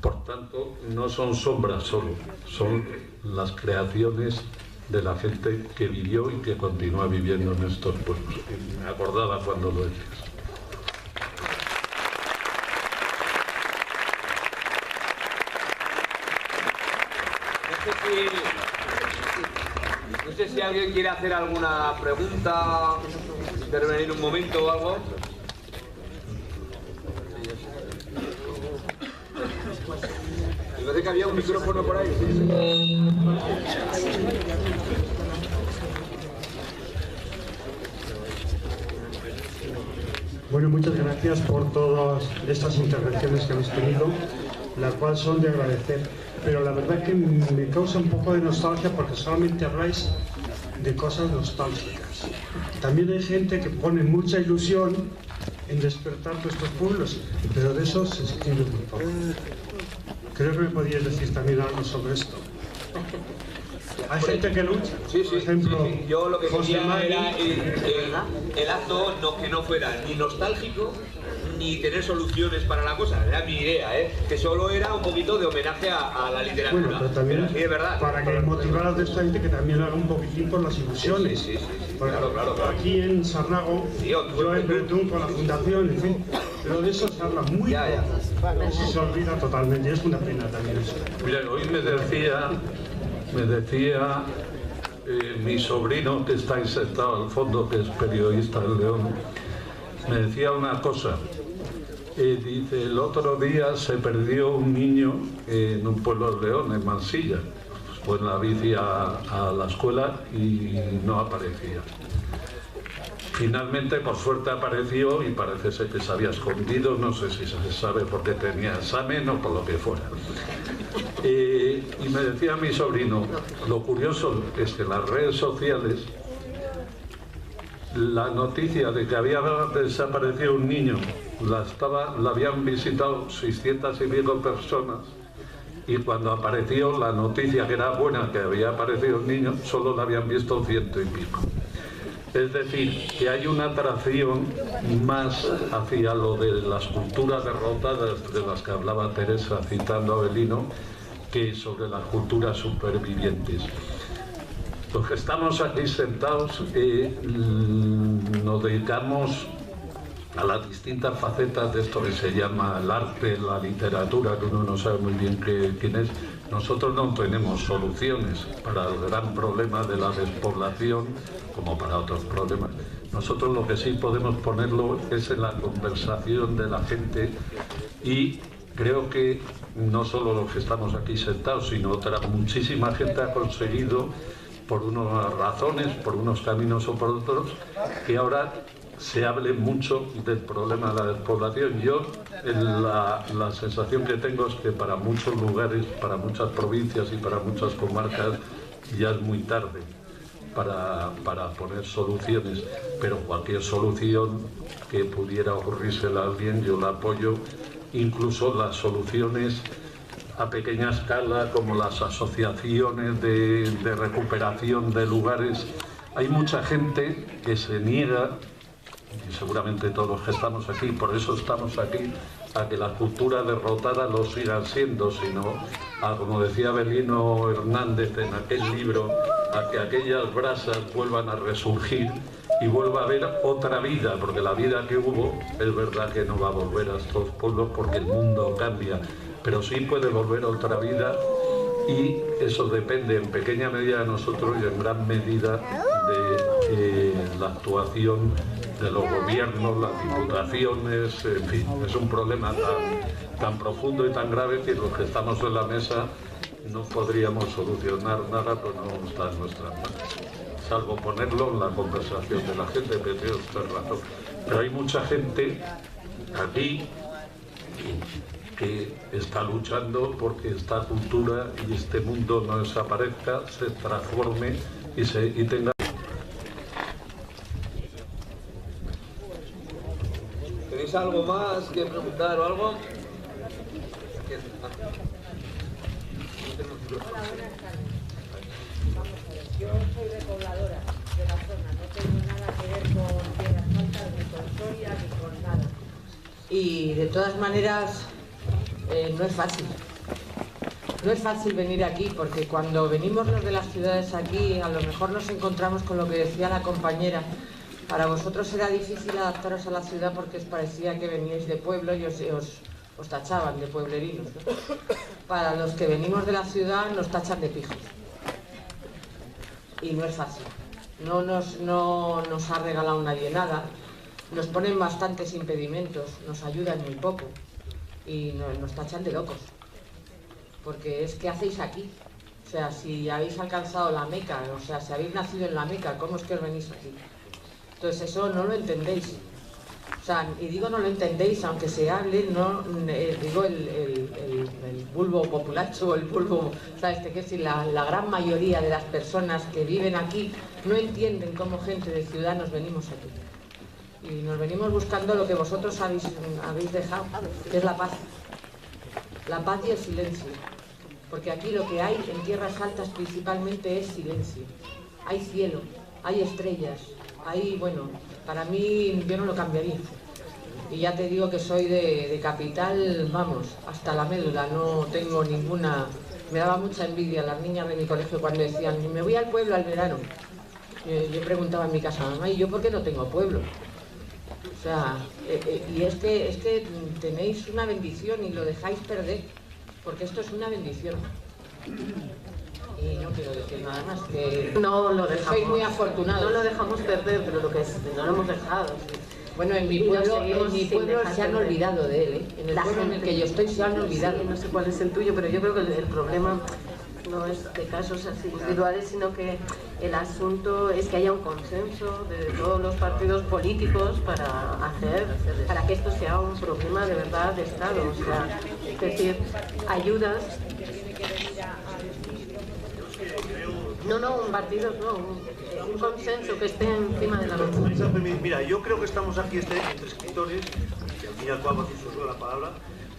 [SPEAKER 4] Por tanto, no son sombras solo, son las creaciones de la gente que vivió y que continúa viviendo en estos pueblos. Y me acordaba cuando lo decías.
[SPEAKER 1] No sé si alguien quiere hacer alguna pregunta, intervenir un momento o algo. Me parece que había un micrófono por ahí.
[SPEAKER 12] Bueno, muchas gracias por todas estas intervenciones que habéis tenido, las cuales son de agradecer. Pero la verdad es que me causa un poco de nostalgia porque solamente habláis de cosas nostálgicas. También hay gente que pone mucha ilusión en despertar nuestros pueblos, pero de eso se escribe muy poco. Creo que me podíais decir también algo sobre esto. Hay gente que lucha.
[SPEAKER 1] Sí,
[SPEAKER 12] por ejemplo,
[SPEAKER 1] sí. Yo lo que
[SPEAKER 12] José
[SPEAKER 1] quería
[SPEAKER 12] Mari,
[SPEAKER 1] era el acto que no fuera ni nostálgico ni tener soluciones para la cosa. Era mi idea, que solo era un poquito de homenaje a la literatura.
[SPEAKER 12] bueno, pero también
[SPEAKER 1] sí, es verdad.
[SPEAKER 12] para que motivaras de esta gente que también haga un poquitín por las ilusiones.
[SPEAKER 1] Sí.
[SPEAKER 12] Claro. Aquí en Sarnago, yo en Betún con la fundación, en fin, pero de eso se habla muy poco. Eso se olvida totalmente, es una pena también eso.
[SPEAKER 4] Mira, hoy me decía mi sobrino, que está ahí sentado al fondo, que es periodista del León, me decía una cosa. Dice, el otro día se perdió un niño en un pueblo del León, en Mansilla. Fue en la bici a la escuela y no aparecía. Finalmente, por suerte, apareció y parece ser que se había escondido, no sé si se sabe por qué tenía examen o por lo que fuera. Y me decía mi sobrino, lo curioso es que en las redes sociales la noticia de que había desaparecido un niño la habían visitado 600 y pico personas, y cuando apareció la noticia que era buena, que había aparecido un niño, solo la habían visto 100 y pico. Es decir, que hay una atracción más hacia lo de las culturas derrotadas de las que hablaba Teresa citando a Avelino, que sobre las culturas supervivientes. Los que estamos aquí sentados nos dedicamos a las distintas facetas de esto que se llama el arte, la literatura, que uno no sabe muy bien quién es. Nosotros no tenemos soluciones para el gran problema de la despoblación, como para otros problemas. Nosotros lo que sí podemos ponerlo es en la conversación de la gente, y creo que no solo los que estamos aquí sentados, sino otra muchísima gente ha conseguido, por unas razones, por unos caminos o por otros, que ahora se hable mucho del problema de la despoblación. Yo, la sensación que tengo es que para muchos lugares, para muchas provincias y para muchas comarcas ya es muy tarde para poner soluciones, pero cualquier solución que pudiera ocurrírsele a alguien yo la apoyo, incluso las soluciones a pequeña escala como las asociaciones de recuperación de lugares. Hay mucha gente que se niega, y seguramente todos los que estamos aquí, por eso estamos aquí, a que la cultura derrotada lo sigan siendo, sino a, como decía Avelino Hernández en aquel libro, a que aquellas brasas vuelvan a resurgir y vuelva a haber otra vida, porque la vida que hubo es verdad que no va a volver a estos pueblos porque el mundo cambia, pero sí puede volver a otra vida, y eso depende en pequeña medida de nosotros y en gran medida de la actuación de los gobiernos, las diputaciones, en fin, es un problema tan profundo y tan grave que los que estamos en la mesa no podríamos solucionar nada, pues no está en nuestras manos, salvo ponerlo en la conversación de la gente, que tiene usted razón. Pero hay mucha gente aquí que está luchando porque esta cultura y este mundo no desaparezca, se transforme y tenga...
[SPEAKER 1] ¿Tenéis algo más que preguntar o algo?
[SPEAKER 13] Yo soy repobladora de la zona, no tengo nada que ver con Tierras Altas, ni con Soria, ni con nada. Y de todas maneras, no es fácil. No es fácil venir aquí, porque cuando venimos los de las ciudades aquí, a lo mejor nos encontramos con lo que decía la compañera. Para vosotros era difícil adaptaros a la ciudad porque os parecía que veníais de pueblo y os tachaban de pueblerinos, ¿no? Para los que venimos de la ciudad nos tachan de pijos. Y no es fácil. No nos ha regalado nadie nada. Nos ponen bastantes impedimentos, nos ayudan muy poco y nos tachan de locos. Porque es que hacéis aquí. O sea, si habéis alcanzado la Meca, o sea, si habéis nacido en la Meca, ¿cómo es que os venís aquí? Entonces eso no lo entendéis. O sea, y digo no lo entendéis, aunque se hable, no digo el bulbo populacho, el bulbo, ¿sabes? Que decir, la gran mayoría de las personas que viven aquí no entienden cómo gente de ciudad nos venimos aquí. Y nos venimos buscando lo que vosotros habéis dejado, que es la paz. La paz y el silencio. Porque aquí lo que hay en Tierras Altas principalmente es silencio. Hay cielo, hay estrellas, hay, bueno, para mí yo no lo cambiaría. Y ya te digo que soy de capital, vamos, hasta la médula, no tengo ninguna... Me daba mucha envidia a las niñas de mi colegio cuando decían, me voy al pueblo al verano. Yo preguntaba en mi casa, mamá, ¿y yo por qué no tengo pueblo? O sea, y es que tenéis una bendición y lo dejáis perder, porque esto es una bendición. Y no quiero decir nada más, que
[SPEAKER 11] no lo dejamos,
[SPEAKER 13] sois muy afortunados.
[SPEAKER 11] No lo dejamos perder, pero lo que es, no lo hemos dejado. Sí.
[SPEAKER 13] Bueno, en mi pueblo se han olvidado de él, ¿eh? En el pueblo en el que yo estoy se han olvidado.
[SPEAKER 11] Sí, no sé cuál es el tuyo, pero yo creo que el problema no es de casos así individuales, sino que el asunto es que haya un consenso de todos los partidos políticos para que esto sea un problema de verdad de Estado. O sea, es decir, ayudas. No, un partido, no, un consenso que esté encima de la mesa.
[SPEAKER 3] Mira, yo creo que estamos aquí entre escritores, que al fin y al cabo aquí se usa la palabra,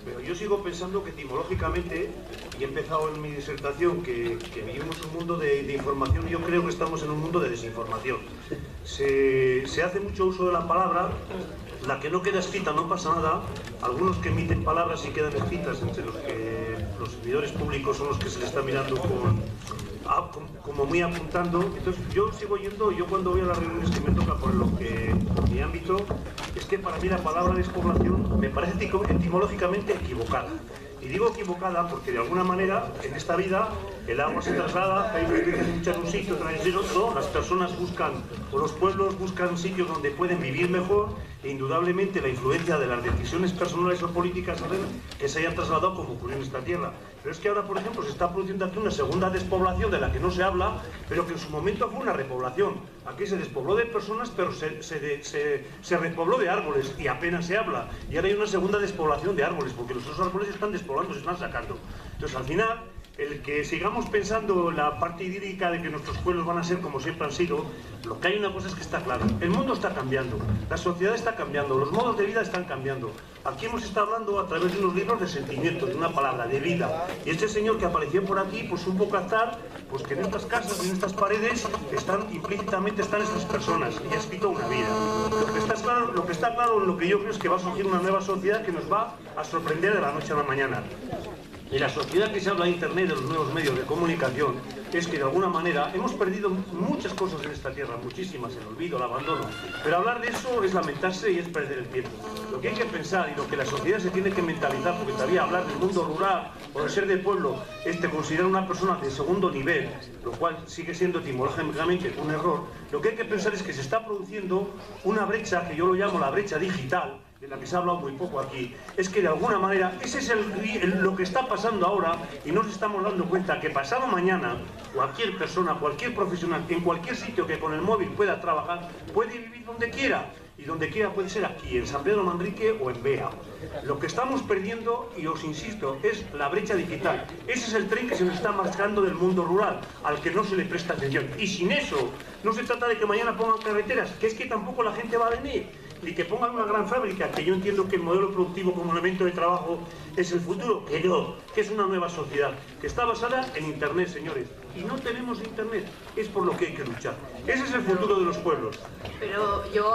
[SPEAKER 3] pero yo sigo pensando que etimológicamente, y he empezado en mi disertación, que vivimos un mundo de información, y yo creo que estamos en un mundo de desinformación. Se hace mucho uso de la palabra, la que no queda escrita no pasa nada, algunos que emiten palabras y quedan escritas, entre los que los servidores públicos son los que se les está mirando como muy apuntando. Entonces yo sigo yendo, yo cuando voy a las reuniones que me toca por mi ámbito, es que para mí la palabra despoblación me parece etimológicamente equivocada. Y digo equivocada porque de alguna manera en esta vida el agua se traslada, hay muchas en un sitio, otras en otro, las personas buscan, o los pueblos buscan sitios donde pueden vivir mejor, e indudablemente la influencia de las decisiones personales o políticas hacen que se hayan trasladado como ocurrió en esta tierra. Pero es que ahora, por ejemplo, se está produciendo aquí una segunda despoblación de la que no se habla, pero que en su momento fue una repoblación. Aquí se despobló de personas, pero se repobló de árboles y apenas se habla. Y ahora hay una segunda despoblación de árboles, porque los otros árboles se están despoblando, se están sacando. Entonces, al final, el que sigamos pensando la parte idílica de que nuestros pueblos van a ser como siempre han sido, lo que hay una cosa es que está claro. El mundo está cambiando, la sociedad está cambiando, los modos de vida están cambiando. Aquí hemos estado hablando a través de unos libros de sentimientos, de una palabra, de vida. Y este señor que apareció por aquí, pues supo captar pues que en estas casas, en estas paredes, implícitamente están estas personas y ha escrito una vida. Lo que está claro, lo que yo creo es que va a surgir una nueva sociedad que nos va a sorprender de la noche a la mañana. En la sociedad que se habla de Internet, de los nuevos medios de comunicación, es que de alguna manera hemos perdido muchas cosas en esta tierra, muchísimas, el olvido, el abandono. Pero hablar de eso es lamentarse y es perder el tiempo. Lo que hay que pensar y lo que la sociedad se tiene que mentalizar, porque todavía hablar del mundo rural o de ser de pueblo es de considerar una persona de segundo nivel, lo cual sigue siendo etimológicamente un error. Lo que hay que pensar es que se está produciendo una brecha que yo lo llamo la brecha digital, de la que se ha hablado muy poco aquí. Es que de alguna manera ese es lo que está pasando ahora y nos estamos dando cuenta que pasado mañana cualquier persona, cualquier profesional, en cualquier sitio que con el móvil pueda trabajar, puede vivir donde quiera. Y donde quiera puede ser aquí, en San Pedro Manrique o en Bea. Lo que estamos perdiendo, y os insisto, es la brecha digital. Ese es el tren que se nos está marchando del mundo rural, al que no se le presta atención. Y sin eso, no se trata de que mañana pongan carreteras, que es que tampoco la gente va a venir. Ni que pongan una gran fábrica, que yo entiendo que el modelo productivo como elemento de trabajo es el futuro, que es una nueva sociedad, que está basada en Internet, señores. Y no tenemos Internet, es por lo que hay que luchar. Ese es el futuro de los pueblos.
[SPEAKER 2] Pero yo,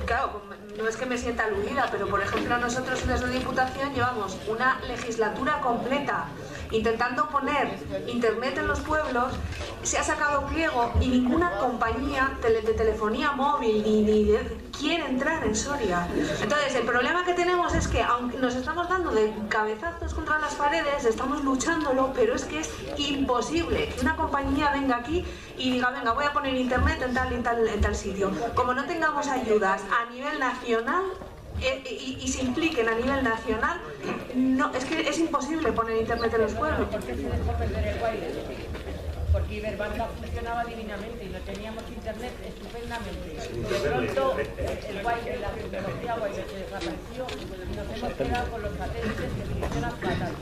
[SPEAKER 2] claro, no es que me sienta aludida, pero por ejemplo nosotros desde Diputación llevamos una legislatura completa intentando poner Internet en los pueblos, se ha sacado pliego y ninguna compañía de telefonía móvil ni quiere entrar en Soria. Entonces el problema que tenemos es que aunque nos estamos dando de cabezazos contra las paredes, estamos luchándolo, pero es que es imposible que una compañía venga aquí y diga, venga, voy a poner Internet en tal sitio. Como no tengamos ayudas a nivel nacional y se impliquen a nivel nacional, no, es que es imposible poner Internet en los pueblos.
[SPEAKER 14] Porque Iberbanda funcionaba divinamente y lo teníamos Internet estupendamente. De pronto el wifi, la tecnología wifi desapareció y nos hemos quedado con los satélites que funcionan fatal.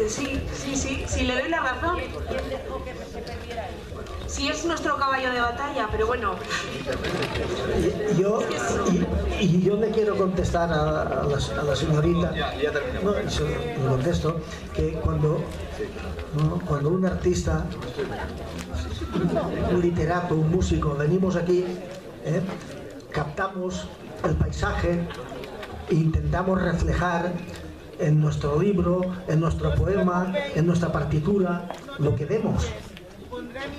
[SPEAKER 2] Sí, le doy la razón.
[SPEAKER 14] ¿Quién dejó que se perdiera eso?
[SPEAKER 2] Sí, es nuestro caballo de batalla, pero bueno.
[SPEAKER 9] Yo le quiero contestar a la señorita, no, le contesto, que cuando un artista, un literato, un músico, venimos aquí, captamos el paisaje e intentamos reflejar en nuestro libro, en nuestro poema, en nuestra partitura, lo que vemos.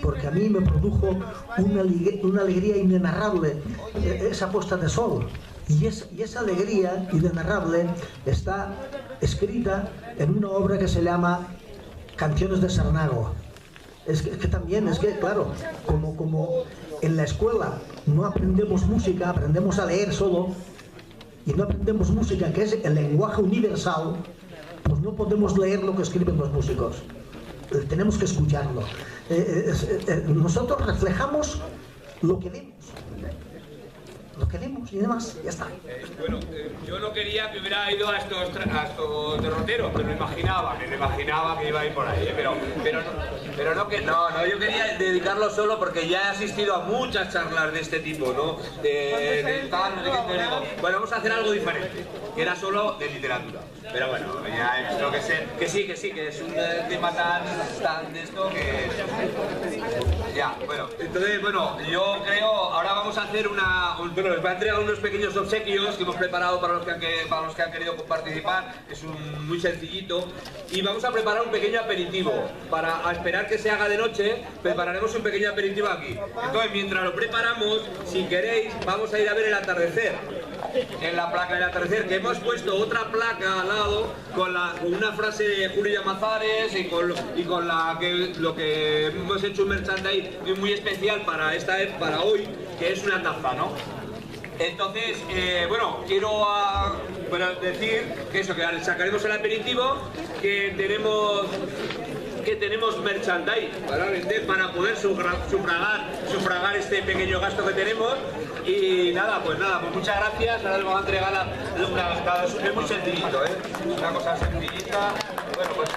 [SPEAKER 9] Porque a mí me produjo una alegría inenarrable esa puesta de sol. Y esa alegría inenarrable está escrita en una obra que se llama Canciones de Sarnago. Es que también, claro, como en la escuela no aprendemos música, aprendemos a leer solo, y no aprendemos música, que es el lenguaje universal, pues no podemos leer lo que escriben los músicos. Tenemos que escucharlo. Nosotros reflejamos lo que vemos. Lo que vemos y demás, ya está.
[SPEAKER 1] Bueno, yo no quería que hubiera ido a estos derroteros, pero me imaginaba que iba a ir por ahí, pero no, yo quería dedicarlo solo porque ya he asistido a muchas charlas de este tipo, ¿no? Bueno, vamos a hacer algo diferente, que era solo de literatura. Pero bueno, ya he visto que sí, que es un tema tan de esto que... Ya, bueno, entonces, yo creo, ahora vamos a hacer les voy a entregar unos pequeños obsequios que hemos preparado para los que han querido participar. Es muy sencillito. Y vamos a preparar un pequeño aperitivo. Para esperar que se haga de noche, prepararemos un pequeño aperitivo aquí. Entonces, mientras lo preparamos, si queréis, vamos a ir a ver el atardecer. En la placa del atardecer, que hemos puesto otra placa al lado con una frase de Julio Llamazares y con lo que hemos hecho un merchandising muy especial para hoy, que es una taza, ¿no? Entonces, quiero decir que sacaremos el aperitivo, que tenemos merchandise para vender, para poder sufragar este pequeño gasto que tenemos. Y pues muchas gracias. Ahora les vamos a entregar es muy sencillito, una cosa sencillita. Bueno, pues